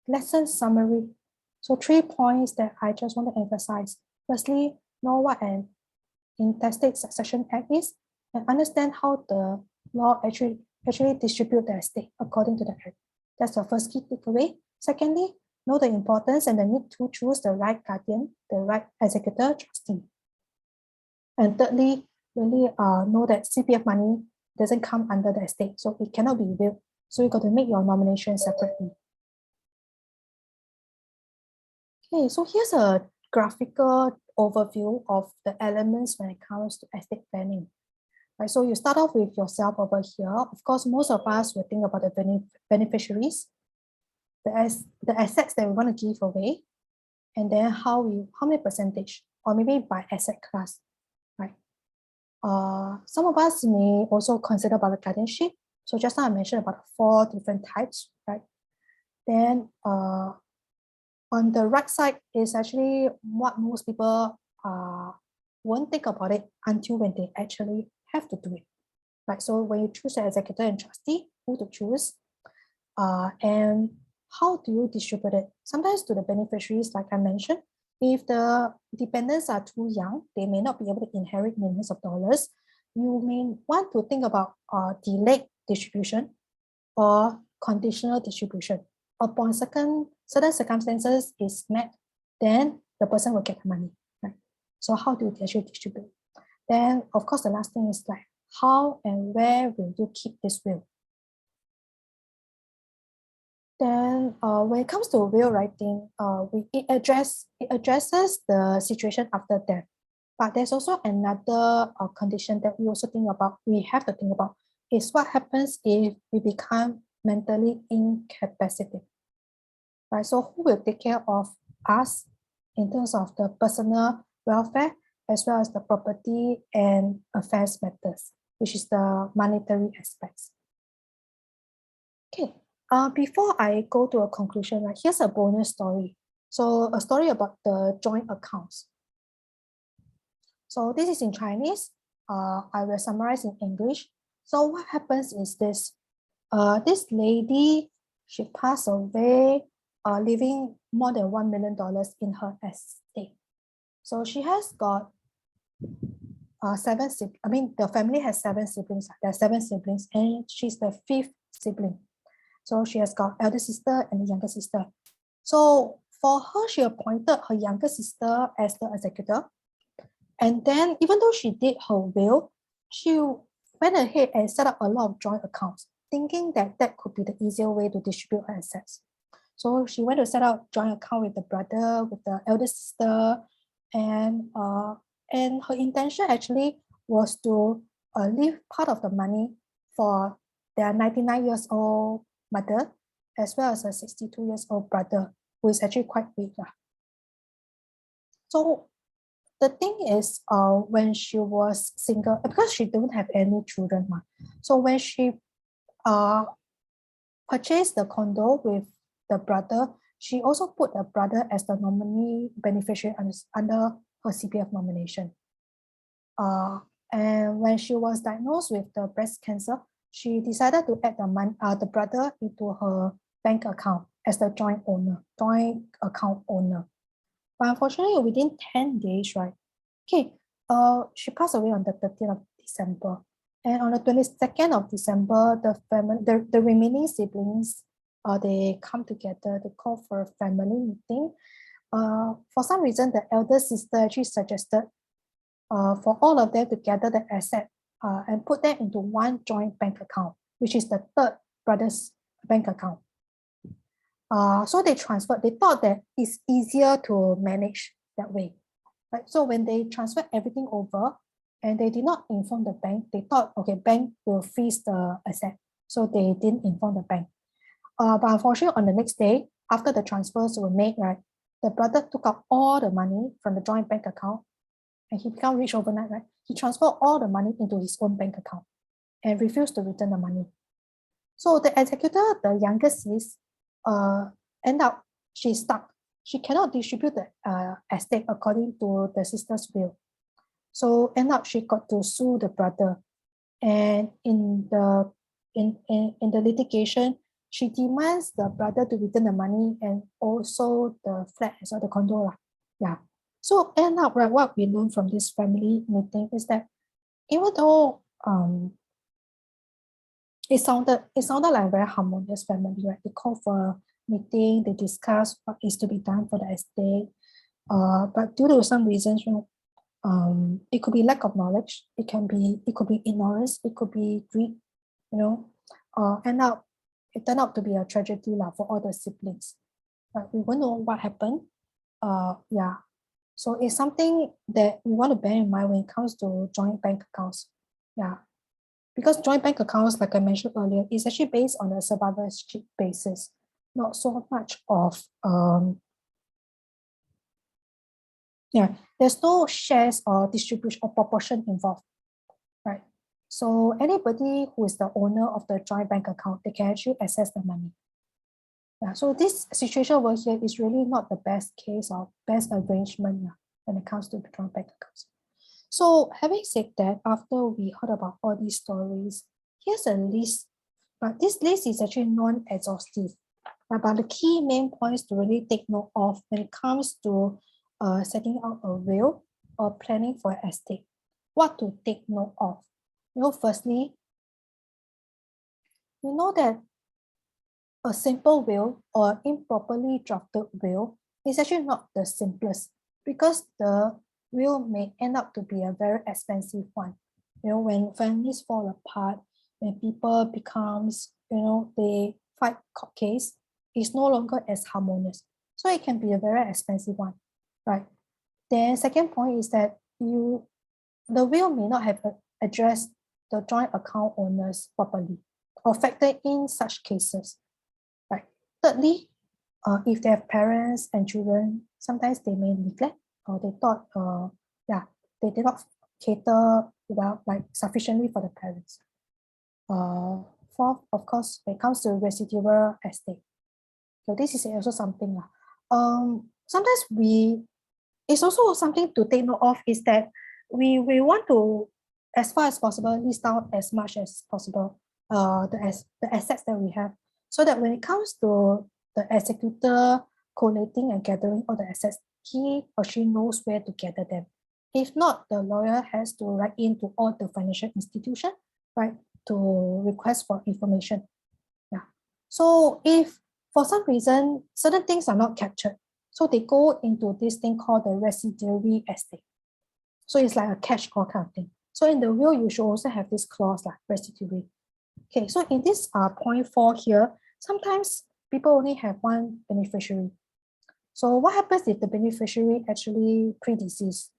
lesson summary. So 3 points that I just want to emphasize. Firstly, know what an intestate succession act is, and understand how the law actually distribute the estate according to the act. That's the first key takeaway. Secondly, know the importance and the need to choose the right guardian, the right executor, trustee. And thirdly, really know that CPF money doesn't come under the estate, so it cannot be willed. So you got to make your nomination separately. Okay, so here's a graphical overview of the elements when it comes to estate planning. Right, so you start off with yourself over here. Of course, most of us will think about the beneficiaries, the assets that we want to give away, and then how many percentage, or maybe by asset class, right? Some of us may also consider about the guardianship. So just now I mentioned about 4 different types, right? Then on the right side is actually what most people won't think about it until when they actually have to do it, right? So when you choose the executor and trustee, who to choose, and how do you distribute it? Sometimes to the beneficiaries, like I mentioned, if the dependents are too young, they may not be able to inherit millions of dollars. You may want to think about delayed distribution or conditional distribution. Upon certain circumstances is met, then the person will get the money, right? So how do you actually distribute? Then, of course, the last thing is like how and where will you keep this will? Then when it comes to will writing, it addresses the situation after death. But there's also another condition that we have to think about, is what happens if we become mentally incapacitated. Right? So who will take care of us in terms of the personal welfare as well as the property and affairs matters, which is the monetary aspects. Okay, before I go to a conclusion, right, here's a bonus story. So a story about the joint accounts. So this is in Chinese. I will summarize in English. So what happens is this. This lady, she passed away, leaving more than $1 million in her estate. So she has got the family has 7 siblings. There are 7 siblings, and she's the 5th sibling. So she has got elder sister and a younger sister. So for her, she appointed her younger sister as the executor. And then even though she did her will, she went ahead and set up a lot of joint accounts, thinking that that could be the easier way to distribute her assets. So she went to set up joint account with the brother, with the elder sister, and her intention actually was to leave part of the money for their 99 years old mother, as well as a 62 years old brother, who is actually quite big. So the thing is, when she was single, because she don't have any children, so when she purchased the condo with the brother, she also put the brother as the nominee beneficiary under her CPF nomination. And when she was diagnosed with the breast cancer, she decided to add the brother into her bank account as the joint account owner. But unfortunately, within 10 days, right? Okay, she passed away on the 30th of December. And on the 22nd of December, the remaining siblings, they come together, they call for a family meeting. For some reason, the elder sister actually suggested for all of them to gather the asset and put them into one joint bank account, which is the third brother's bank account. So they transferred, they thought that it's easier to manage that way. Right? So when they transferred everything over and they did not inform the bank, they thought, okay, bank will freeze the asset. So they didn't inform the bank. But unfortunately, on the next day, after the transfers were made, right, the brother took out all the money from the joint bank account and he became rich overnight, right? He transferred all the money into his own bank account and refused to return the money. So the executor, the youngest sis, end up, she's stuck. She cannot distribute the estate according to the sister's will. So end up, she got to sue the brother. And in the litigation, she demands the brother to return the money and also the flat as well, the condo. Yeah. So end up, right, what we learned from this family meeting is that even though it sounded like a very harmonious family, right? They call for a meeting, they discuss what is to be done for the estate. But due to some reasons, it could be lack of knowledge, it could be ignorance, it could be greed, it turned out to be a tragedy for all the siblings. But we won't know what happened. Yeah. So it's something that we want to bear in mind when it comes to joint bank accounts. Yeah. Because joint bank accounts, like I mentioned earlier, is actually based on a survivorship basis, not so much of there's no shares or distribution or proportion involved, right? So anybody who is the owner of the joint bank account, they can actually access the money. Yeah, so this situation over here is really not the best case or best arrangement when it comes to the joint bank accounts. So having said that, after we heard about all these stories, here's a list, but this list is actually non-exhaustive. But the key main points to really take note of when it comes to setting out a will or planning for an estate, what to take note of. Firstly, you know that a simple will or improperly drafted will is actually not the simplest, because the will may end up to be a very expensive one. When families fall apart, when people becomes, they fight court case, it's no longer as harmonious. So it can be a very expensive one, right? Then second point is that the will may not have addressed the joint account owners properly or factor in such cases, right? Thirdly, if they have parents and children, sometimes they may neglect or they thought, they did not cater well, like sufficiently for the parents. Fourth, of course, when it comes to residual estate. So this is also something. Sometimes it's also something to take note of is that we want to, as far as possible, list out as much as possible the assets that we have, so that when it comes to the executor collating and gathering all the assets, he or she knows where to gather them. If not, the lawyer has to write into all the financial institution, right, to request for information. Yeah. So if for some reason certain things are not captured, so they go into this thing called the residuary estate. So it's like a catch-all kind of thing. So in the will, you should also have this clause like residuary. Okay, so in this point 4 here, sometimes people only have one beneficiary. So what happens if the beneficiary actually predeceased,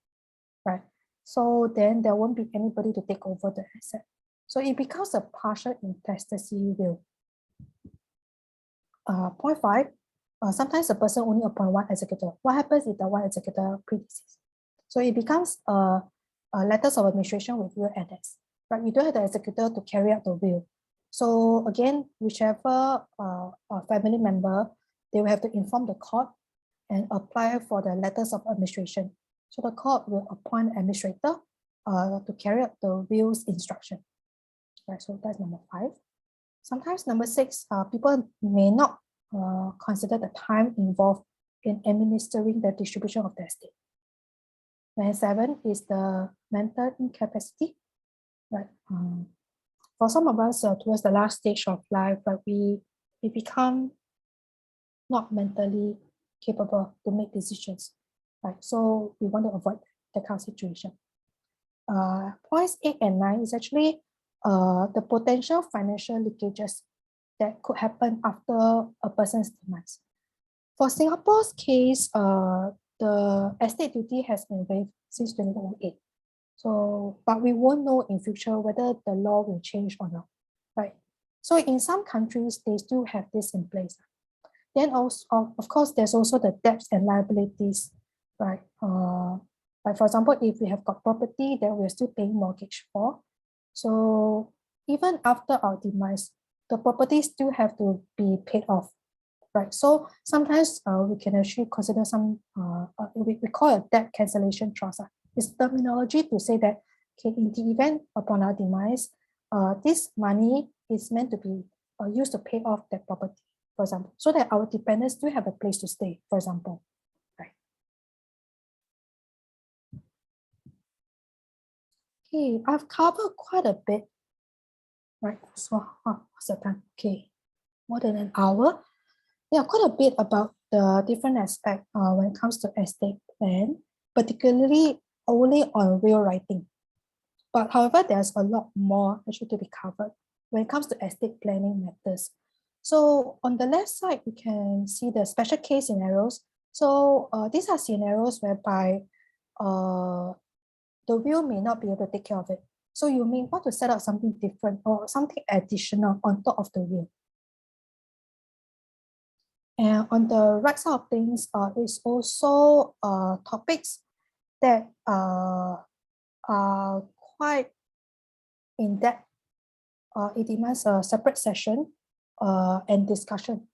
right? So then there won't be anybody to take over the asset. So it becomes a partial intestacy will. Point 5, sometimes a person only appoint one executor. What happens if the one executor predeceased? So it becomes a letters of administration with will annex, right? You don't have the executor to carry out the will. So again, whichever family member, they will have to inform the court and apply for the letters of administration. So the court will appoint an administrator to carry out the will's instruction. Right, so that's number 5. Sometimes number 6, people may not consider the time involved in administering the distribution of the estate. And 7 is the mental incapacity. Right. For some of us, towards the last stage of life, right, we become not mentally capable to make decisions. Right. So we want to avoid that kind of situation. Points 8 and 9 is actually the potential financial leakages that could happen after a person's demise. For Singapore's case, the estate duty has been waived since 2008. So, but we won't know in future whether the law will change or not, right? So in some countries, they still have this in place. Then also, of course, there's also the debts and liabilities, right? Like for example, if we have got property that we're still paying mortgage for, so even after our demise, the property still have to be paid off, right? So sometimes we can actually consider some, we call a debt cancellation trust. It's terminology to say that, okay, in the event upon our demise, this money is meant to be used to pay off that property, for example, so that our dependents still have a place to stay, for example. Right. Okay, I've covered quite a bit. Right, so what's the time? Okay, more than an hour. Yeah, quite a bit about the different aspect when it comes to estate plan, particularly only on will writing. But however, there's a lot more actually to be covered when it comes to estate planning matters. So on the left side, you can see the special case scenarios. So these are scenarios whereby the will may not be able to take care of it. So you may want to set up something different or something additional on top of the will. And on the right side of things is also topics that are quite in-depth. It demands a separate session and discussion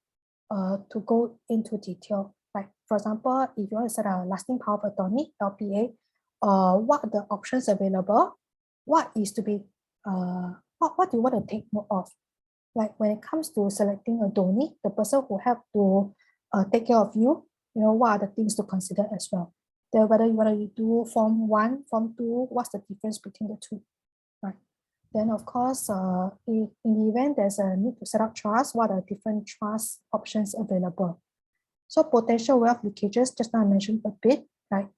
to go into detail. Like for example, if you want to set a lasting power of attorney, LPA, what are the options available? What is to be, what do you want to take note of? Like when it comes to selecting a donee, the person who help to take care of you, what are the things to consider as well? Then whether you want to do form 1, form 2, what's the difference between the two, right? Then of course, if in the event there's a need to set up trust, what are different trust options available? So potential wealth leakages, just now I mentioned a bit, right?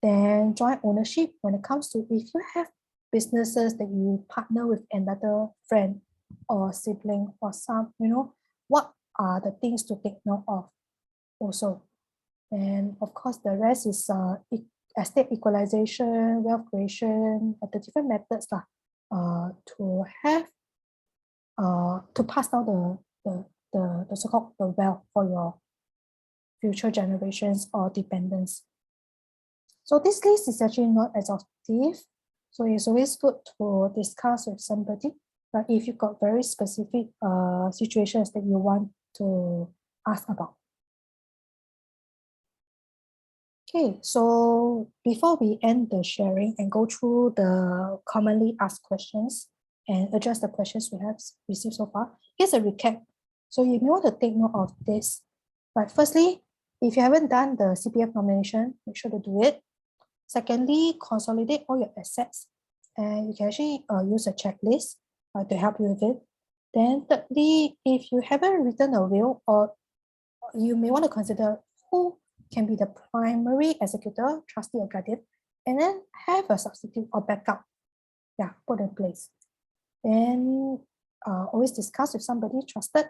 Then joint ownership, when it comes to if you have businesses that you partner with another friend or sibling or some, what are the things to take note of also. And of course, the rest is estate equalization, wealth creation, the different methods to have to pass down the so-called the wealth for your future generations or dependents. So this list is actually not exhaustive. So it's always good to discuss with somebody. But if you've got very specific situations that you want to ask about. Okay, so before we end the sharing and go through the commonly asked questions and address the questions we have received so far, here's a recap. So you may want to take note of this. Right, firstly, if you haven't done the CPF nomination, make sure to do it. Secondly, consolidate all your assets, and you can actually use a checklist to help you with it. Then thirdly, if you haven't written a will, or you may want to consider who can be the primary executor, trustee, or guardian, and then have a substitute or backup, put in place. Then always discuss with somebody trusted.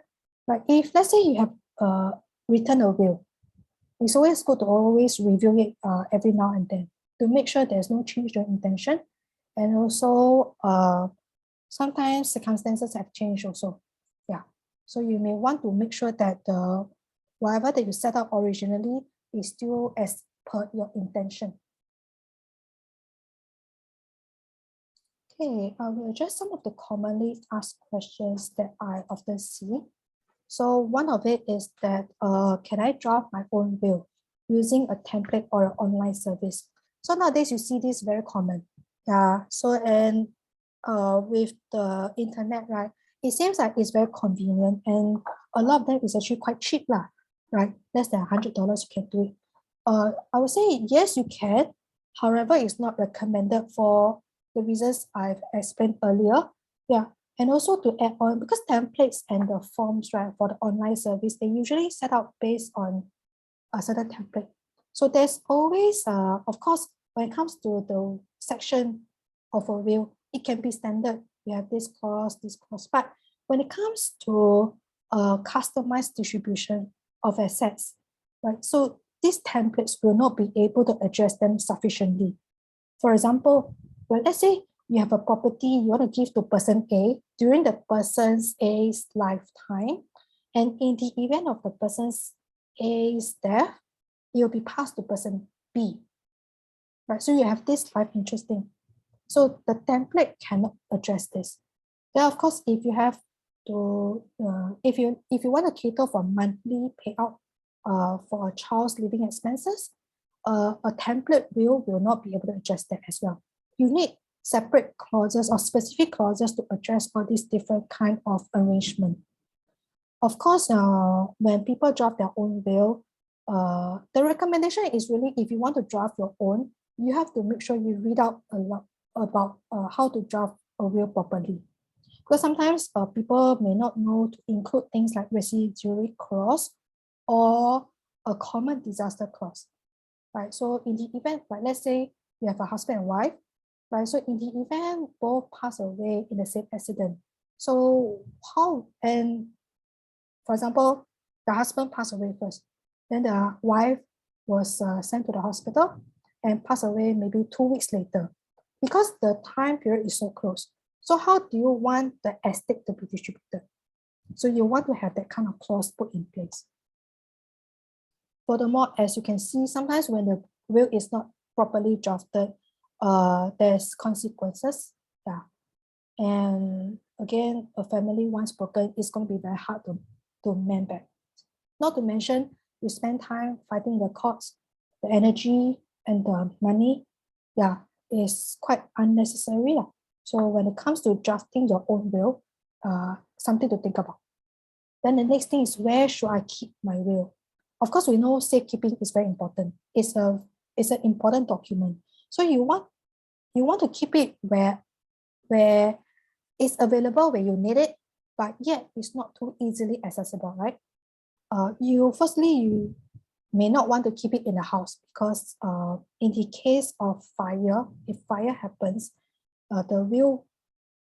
Like if let's say you have written a will, it's always good to always review it every now and then to make sure there's no change to intention. And also sometimes circumstances have changed also. So you may want to make sure that whatever that you set up originally is still as per your intention. Okay, I will address some of the commonly asked questions that I often see. So one of it is that, can I draft my own will using a template or an online service? So nowadays you see this very common. So and with the internet, right, it seems like it's very convenient and a lot of them is actually quite cheap, right? Less than $100 you can do it. I would say yes, you can. However, it's not recommended for the reasons I've explained earlier. And also to add on, because templates and the forms, right, for the online service, they usually set out based on a certain template. So there's always, of course, when it comes to the section of a will, it can be standard. We have this clause, but when it comes to customized distribution of assets, right, so these templates will not be able to address them sufficiently. For example, well, let's say you have a property you want to give to person A during the person's A's lifetime, and in the event of the person's A's death, it will be passed to person B. Right, so you have this life interest thing. So the template cannot address this. Then of course, if you have to, if you want to cater for monthly payout for a child's living expenses, a template will not be able to address that as well. You need separate clauses or specific clauses to address all these different kind of arrangement. Of course, when people draft their own will, the recommendation is really, if you want to draft your own, you have to make sure you read out a lot about how to draft a will properly. Because sometimes people may not know to include things like residuary clause or a common disaster clause, right? So in the event, like let's say you have a husband and wife, right? So in the event both pass away in the same accident, so how, and for example, the husband passed away first, then the wife was sent to the hospital and passed away maybe 2 weeks later, because the time period is so close. So how do you want the estate to be distributed? So you want to have that kind of clause put in place. Furthermore, as you can see, sometimes when the will is not properly drafted, there's consequences. And again, a family once broken is going to be very hard to mend back. Not to mention, you spend time fighting the courts, the energy and the money, is quite unnecessary. So when it comes to drafting your own will, something to think about. Then the next thing is, where should I keep my will? Of course, we know safekeeping is very important. It's an important document. So you want to keep it where it's available when you need it, but yet it's not too easily accessible, right? You may not want to keep it in the house because in the case of fire, if fire happens, the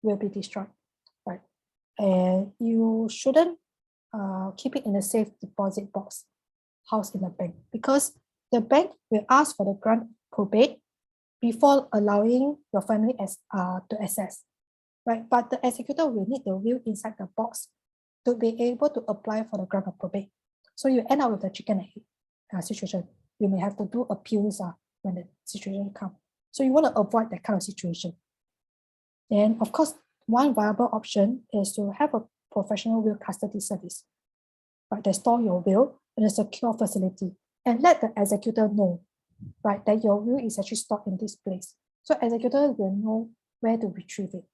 will be destroyed, right? And you shouldn't keep it in a safe deposit box housed in a bank, because the bank will ask for the grant probate before allowing your family to access, right? But the executor will need the will inside the box to be able to apply for the grant of probate. So you end up with a chicken and egg situation. You may have to do appeals when the situation comes. So you want to avoid that kind of situation. Then, of course, one viable option is to have a professional will custody service, right? They store your will in a secure facility and let the executor know, right, that your will is actually stored in this place. So executor will know where to retrieve it.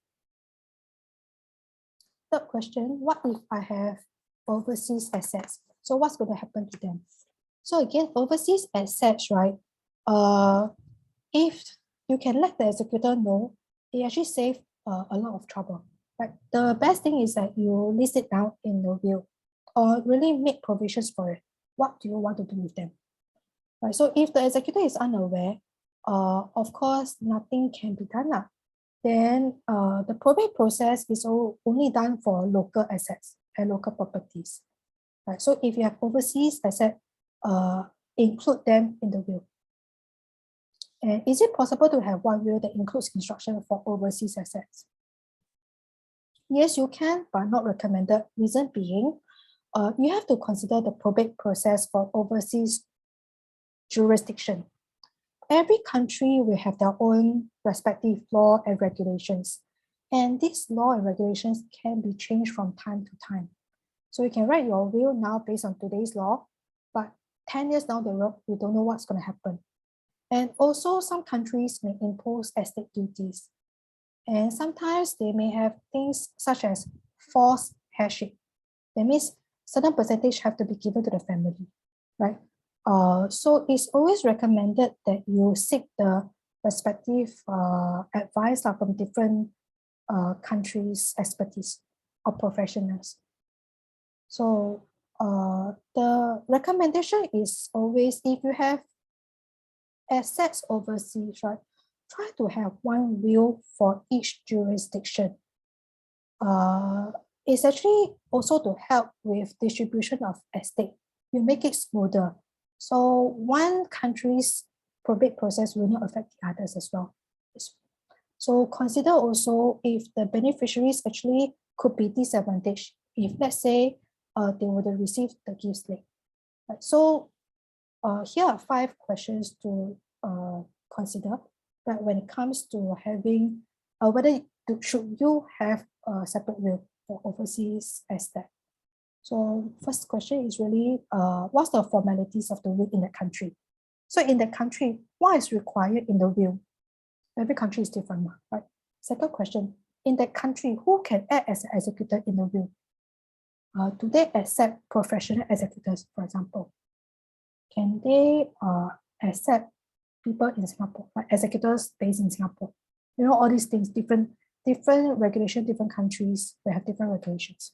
Third question, what if I have overseas assets? So what's going to happen to them? So again, overseas assets, right? If you can let the executor know, it actually saves a lot of trouble, right? The best thing is that you list it down in the will or really make provisions for it. What do you want to do with them? Right, so if the executor is unaware, of course, nothing can be done. Then the probate process is only done for local assets and local properties. Right, so if you have overseas assets, include them in the will. And is it possible to have one will that includes instruction for overseas assets? Yes, you can, but not recommended. Reason being, you have to consider the probate process for overseas jurisdiction. Every country will have their own respective law and regulations. And these law and regulations can be changed from time to time. So you can write your will now based on today's law, but 10 years down the road, we don't know what's going to happen. And also some countries may impose estate duties. And sometimes they may have things such as forced heirship. That means certain percentage have to be given to the family, right? So it's always recommended that you seek the respective advice from different countries' expertise or professionals. So the recommendation is always, if you have assets overseas, right, try to have one will for each jurisdiction. It's actually also to help with distribution of estate. You make it smoother. So one country's probate process will not affect the others as well. So consider also if the beneficiaries actually could be disadvantaged if, let's say, they would have received the gifts late. Right. So here are 5 questions to consider. But when it comes to having, should you have a separate will for overseas asset? So first question is really, what's the formalities of the will in the country? So in the country, what is required in the will? Every country is different, right? Second question, in that country, who can act as an executor in the will? Do they accept professional executors, for example? Can they accept people in Singapore, like executors based in Singapore? You know, all these things, different regulations, different countries, they have different regulations.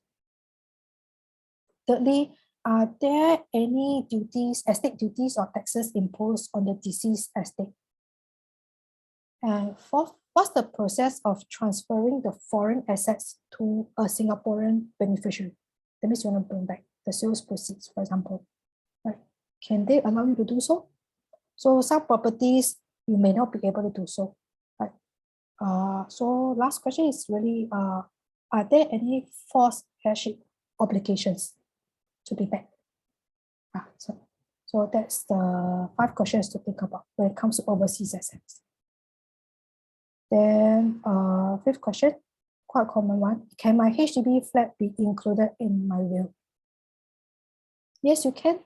Thirdly, are there any duties, estate duties or taxes imposed on the deceased estate? And fourth, what's the process of transferring the foreign assets to a Singaporean beneficiary? That means you want to bring back the sales proceeds, for example. Right? Can they allow you to do so? So some properties, you may not be able to do so. Right? So last question is really, are there any forced heirship obligations to be met? So that's the 5 questions to think about when it comes to overseas assets. Then 5th question, quite a common one. Can my HDB flat be included in my will? Yes, you can.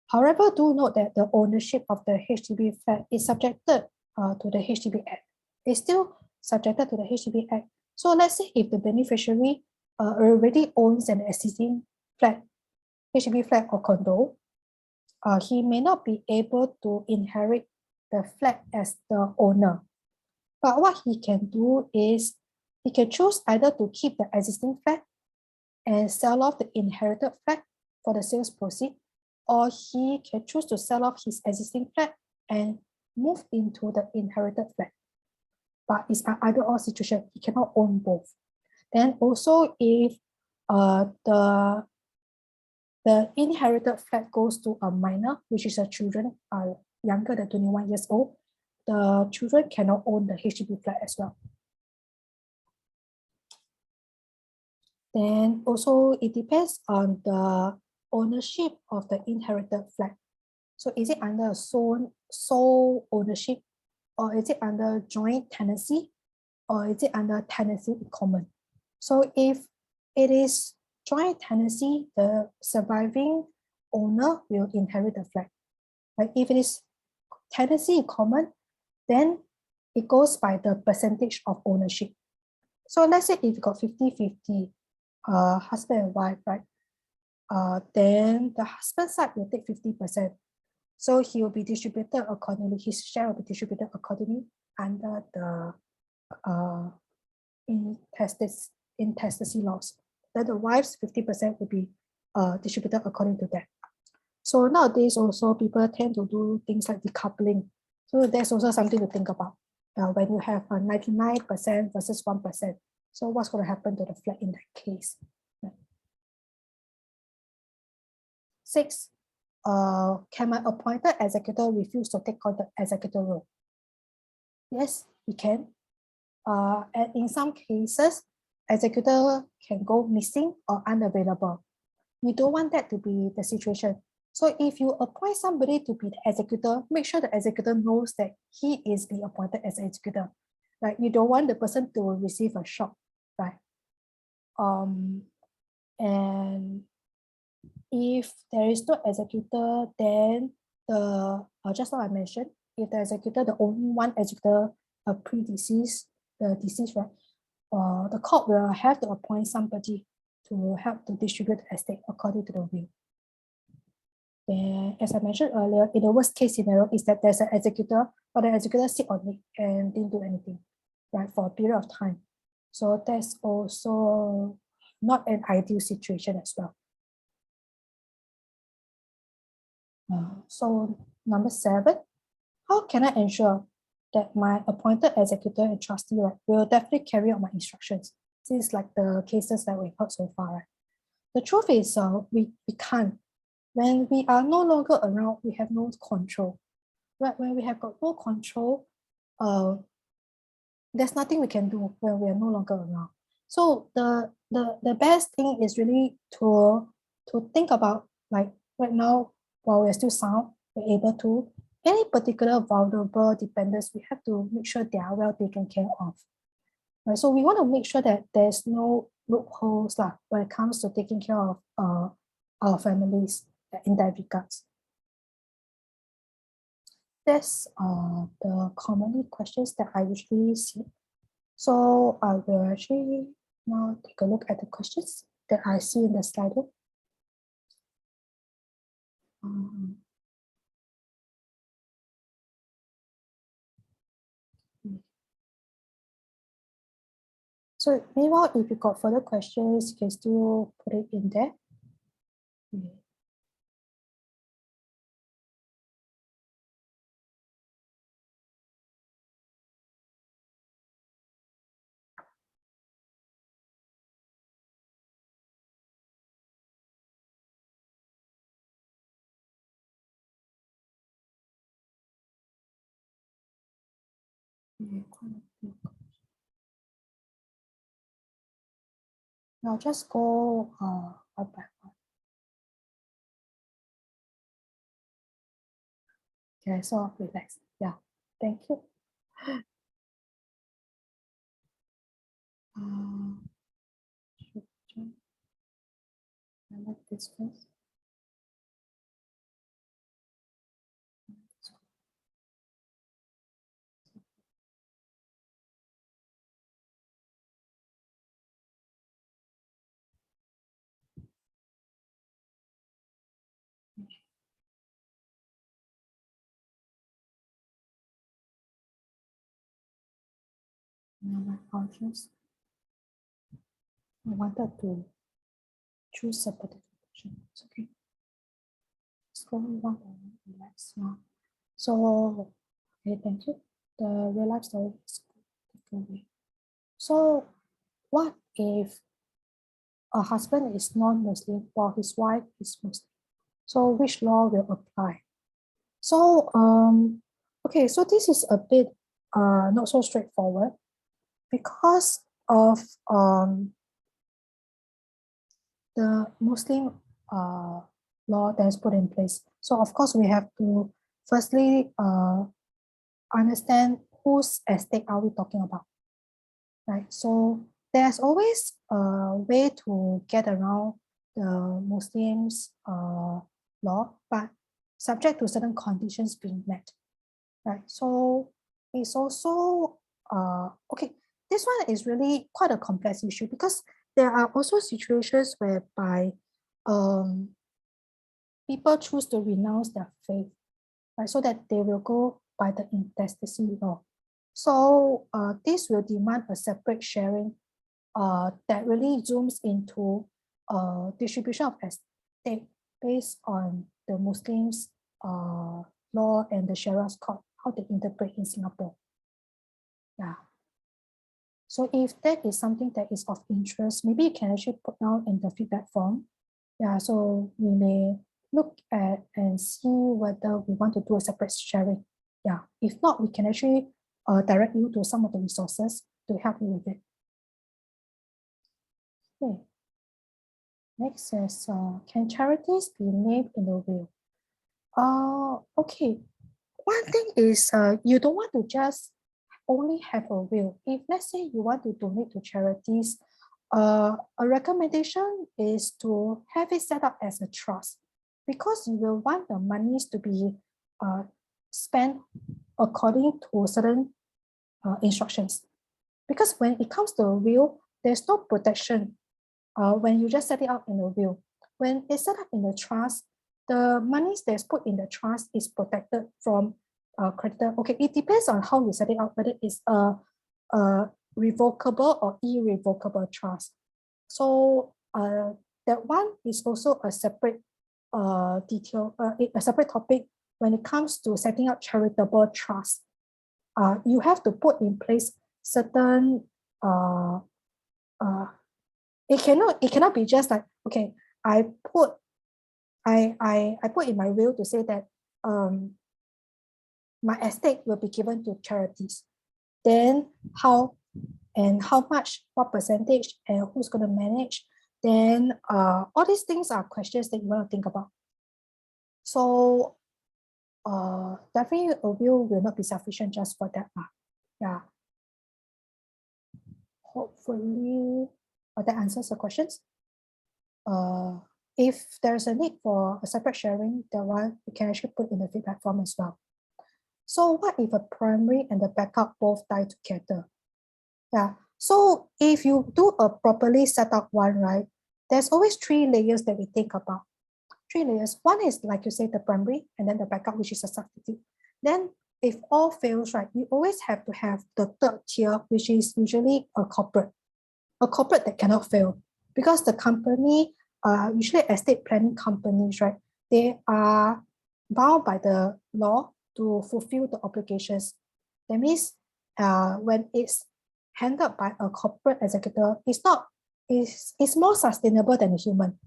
However, do note that the ownership of the HDB flat is subjected to the HDB Act. It's still subjected to the HDB Act. So let's say if the beneficiary already owns an existing flat, HDB flat or condo, he may not be able to inherit the flat as the owner. But what he can do is he can choose either to keep the existing flat and sell off the inherited flat for the sales proceed, or he can choose to sell off his existing flat and move into the inherited flat. but it's an either or situation. He cannot own both. Then also if the inherited flat goes to a minor, which is a children younger than 21 years old, the children cannot own the HDB flat as well. Then also it depends on the ownership of the inherited flat. So is it under sole ownership, or is it under joint tenancy, or is it under tenancy in common? So if it is joint tenancy, the surviving owner will inherit the flat. But if it is tenancy in common, then it goes by the percentage of ownership. So let's say if you got 50-50, husband and wife, right? Then the husband side will take 50%. So he will be distributed accordingly. His share will be distributed accordingly under the intestacy laws. Then the wife's 50% will be distributed according to that. So nowadays also people tend to do things like decoupling. So that's also something to think about when you have 99% versus 1%. So what's going to happen to the flat in that case? 6, can my appointed executor refuse to take on the executor role? Yes, he can. And in some cases, executor can go missing or unavailable. We don't want that to be the situation. So if you appoint somebody to be the executor, make sure the executor knows that he is being appointed as an executor. Right? You don't want the person to receive a shock, right? And if there is no executor, then just like I mentioned, if the executor, the only one executor predeceased, the deceased, right? The court will have to appoint somebody to help to distribute the estate according to the will. Then, as I mentioned earlier, in the worst case scenario is that there's an executor, but the executor sit on it and didn't do anything, right, for a period of time. So that's also not an ideal situation as well. So number 7, how can I ensure that my appointed executor and trustee, right, will definitely carry out my instructions? This is like the cases that we've heard so far, right? The truth is we can't. When we are no longer around, we have no control. Right? When we have got no control, there's nothing we can do when we are no longer around. So the best thing is really to think about, like right now, while we're still sound, we're able to, any particular vulnerable dependents, we have to make sure they are well taken care of. Right? So we want to make sure that there's no loopholes when it comes to taking care of our families in that regards. That's the commonly questions that I usually see. So I will actually now take a look at the questions that I see in the slide. So meanwhile, if you got further questions, you can still put it in there. Now just go up back. Okay, so relax. Yeah, thank you. I like this first. Now my options. I wanted to choose a particular option. It's okay. Let's go one and relax now. So, okay, thank you. The real life story is Okay. So what if a husband is non-Muslim while his wife is Muslim? So which law will apply? So okay, so this is a bit not so straightforward because of the Muslim law that is put in place. So of course we have to firstly understand whose estate are we talking about, right? So there's always a way to get around the Muslims law, but subject to certain conditions being met, right? So it's also okay. This one is really quite a complex issue because there are also situations whereby people choose to renounce their faith, right? So that they will go by the intestacy law. So this will demand a separate sharing that really zooms into distribution of estate based on the Muslims law and the Shariah's court, how they interpret in Singapore. Yeah. So if that is something that is of interest, maybe you can actually put down in the feedback form. Yeah, so we may look at and see whether we want to do a separate sharing. Yeah, if not, we can actually direct you to some of the resources to help you with it. Okay. Next is, can charities be named in the will? Okay. One thing is you don't want to just only have a will. If let's say you want to donate to charities, a recommendation is to have it set up as a trust because you will want the monies to be spent according to certain instructions. Because when it comes to a will, there's no protection when you just set it up in a will. When it's set up in a trust, the monies that's put in the trust is protected from creditor. Okay, it depends on how you set it up, whether it's a revocable or irrevocable trust. So that one is also a separate detail, a separate topic when it comes to setting up charitable trust. You have to put in place certain it cannot be just like, okay, I put in my will to say that my estate will be given to charities. Then how much, what percentage, and who's going to manage? Then all these things are questions that you want to think about. So definitely a will not be sufficient just for that. Yeah. Hopefully that answers the questions. If there's a need for a separate sharing, that one we can actually put in the feedback form as well. So what if a primary and the backup both die together? Yeah, so if you do a properly set up one, right, there's always 3 layers that we think about. 3 layers. One is, like you say, the primary, and then the backup, which is a substitute. Then if all fails, right, you always have to have the third tier, which is usually a corporate that cannot fail, because the company, usually estate planning companies, right, they are bound by the law to fulfill the obligations. That means when it's handled by a corporate executor, it's more sustainable than a human,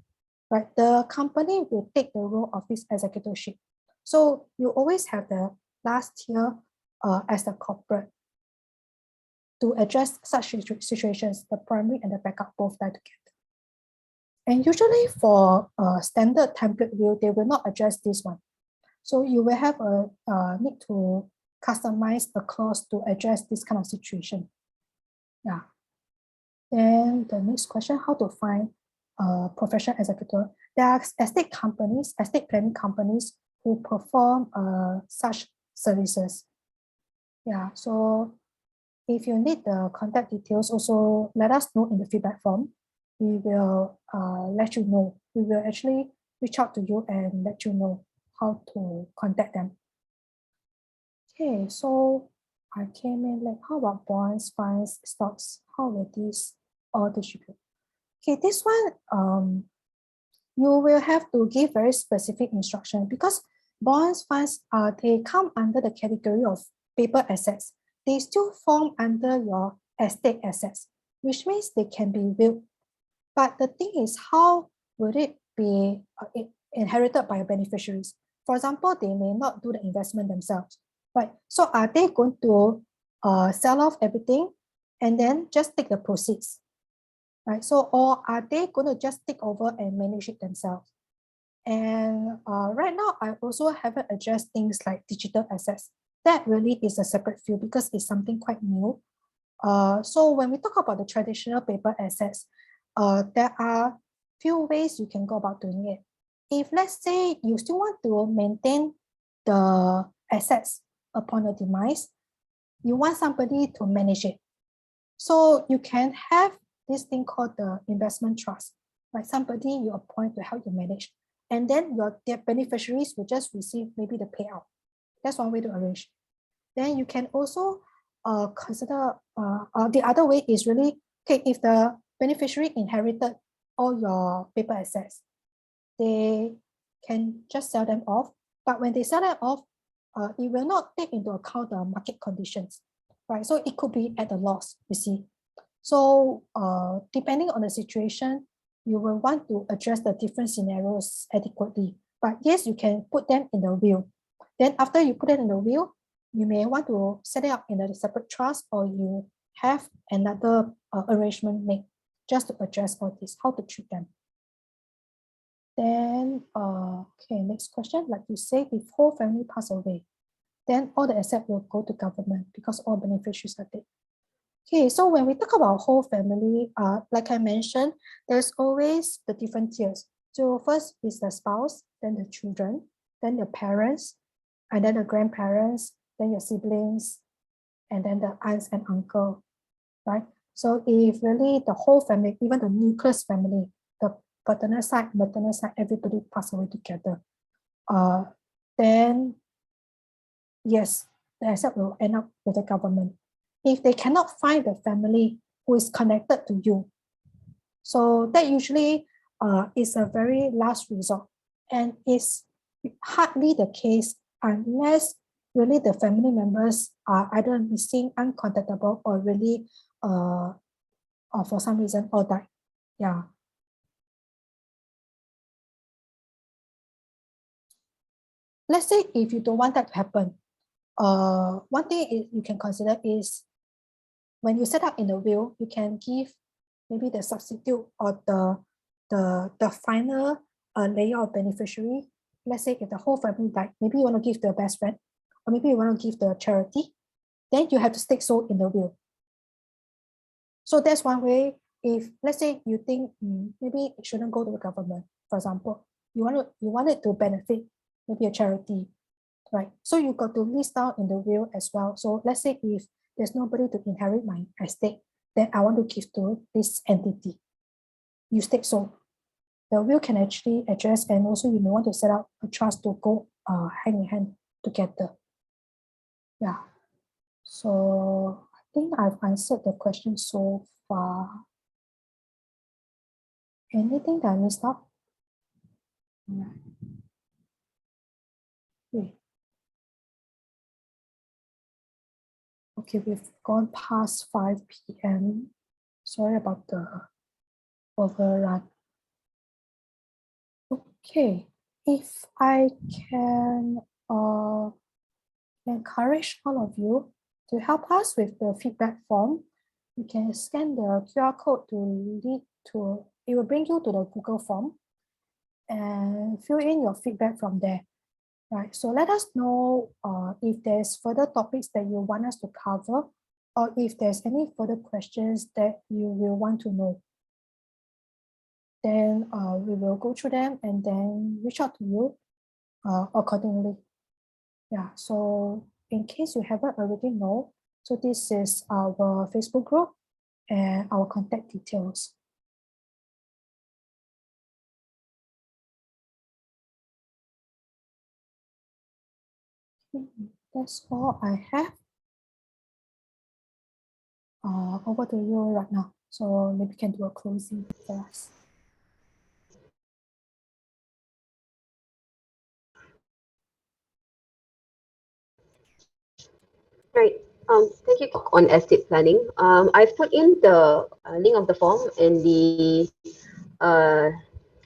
right? The company will take the role of this executorship. So you always have the last tier as the corporate to address such situations. The primary and the backup both die together. And usually for a standard template will, they will not address this one. So you will have a need to customize the clause to address this kind of situation. Yeah. Then the next question, how to find a professional executor? There are estate planning companies who perform such services. Yeah, so if you need the contact details, also let us know in the feedback form. We will let you know. We will actually reach out to you and let you know how to contact them. Okay, so I came in like, how about bonds, funds, stocks? How will these all distribute? Okay, this one, you will have to give very specific instruction because bonds, funds, they come under the category of paper assets. they still form under your estate assets, which means they can be willed. But the thing is, how would it be inherited by your beneficiaries? For example, they may not do the investment themselves, right? So are they going to sell off everything and then just take the proceeds, right? So, or are they going to just take over and manage it themselves? And right now, I also haven't addressed things like digital assets. That really is a separate field because it's something quite new. So when we talk about the traditional paper assets, there are few ways you can go about doing it. If let's say you still want to maintain the assets upon your demise, you want somebody to manage it. So you can have this thing called the investment trust, like somebody you appoint to help you manage. And then their beneficiaries will just receive maybe the payout. That's one way to arrange. Then you can also consider the other way is really, okay, if the beneficiary inherited all your paper assets, they can just sell them off. But when they sell them off, it will not take into account the market conditions, right? So it could be at a loss, you see. So depending on the situation, you will want to address the different scenarios adequately. But yes, you can put them in the will. Then after you put it in the will, you may want to set it up in a separate trust, or you have another arrangement made just to address all this, how to treat them. Then, okay, next question. Like you say, if whole family pass away, then all the assets will go to government because all beneficiaries are dead. Okay, so when we talk about whole family, like I mentioned, there's always the different tiers. So first is the spouse, then the children, then the parents, and then the grandparents, then your siblings, and then the aunts and uncle, right? So if really the whole family, even the nucleus family, the paternal side, maternal side, everybody pass away together, then yes, the asset will end up with the government. If they cannot find the family who is connected to you, so that usually is a very last resort, and is hardly the case unless really the family members are either missing, uncontactable, or really or for some reason all died. Yeah. Let's say if you don't want that to happen, one thing you can consider is when you set up in the will, you can give maybe the substitute or the final layer of beneficiary. Let's say if the whole family died, maybe you want to give the best friend, or maybe you want to give the charity, then you have to state so in the will. So that's one way. If let's say you think maybe it shouldn't go to the government, for example, you want it to benefit maybe a charity, right? So you got to list down in the will as well. So let's say if there's nobody to inherit my estate, then I want to give to this entity. You state so. The will can actually address, and also you may want to set up a trust to go hand in hand together. Yeah. So I think I've answered the question so far. Anything that I missed out? Yeah. Okay, we've gone past 5 p.m. Sorry about the overrun. Okay, if I can encourage all of you to help us with the feedback form, you can scan the QR code to lead to, it will bring you to the Google form and fill in your feedback from there. Right, so let us know if there's further topics that you want us to cover, or if there's any further questions that you will want to know. Then we will go through them and then reach out to you accordingly. Yeah, so in case you haven't already know, so this is our Facebook group and our contact details. That's all I have. Over to you right now. So maybe we can do a closing for us. Great. Thank you on estate planning. I've put in the link of the form uh,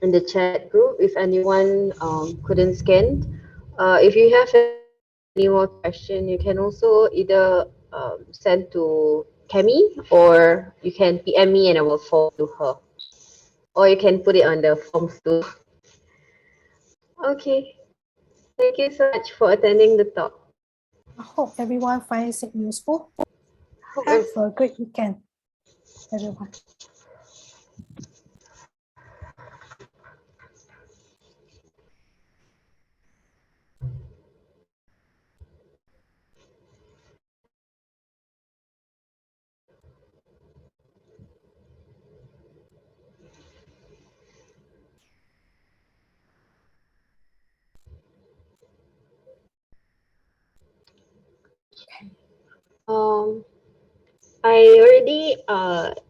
in the chat group if anyone couldn't scan. If you have any more question, you can also either send to Cammie or you can PM me and I will forward to her. Or you can put it on the forms too. Okay. Thank you so much for attending the talk. I hope everyone finds it useful. Hope Have a great weekend, everyone. um I already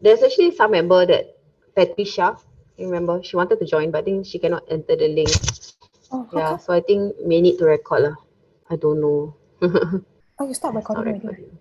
there's actually some member that Patricia, you remember, she wanted to join but I think she cannot enter the link. Oh, how Yeah, come? so I think may need to record lah. I don't know. Oh, you start It's not recording already. recording.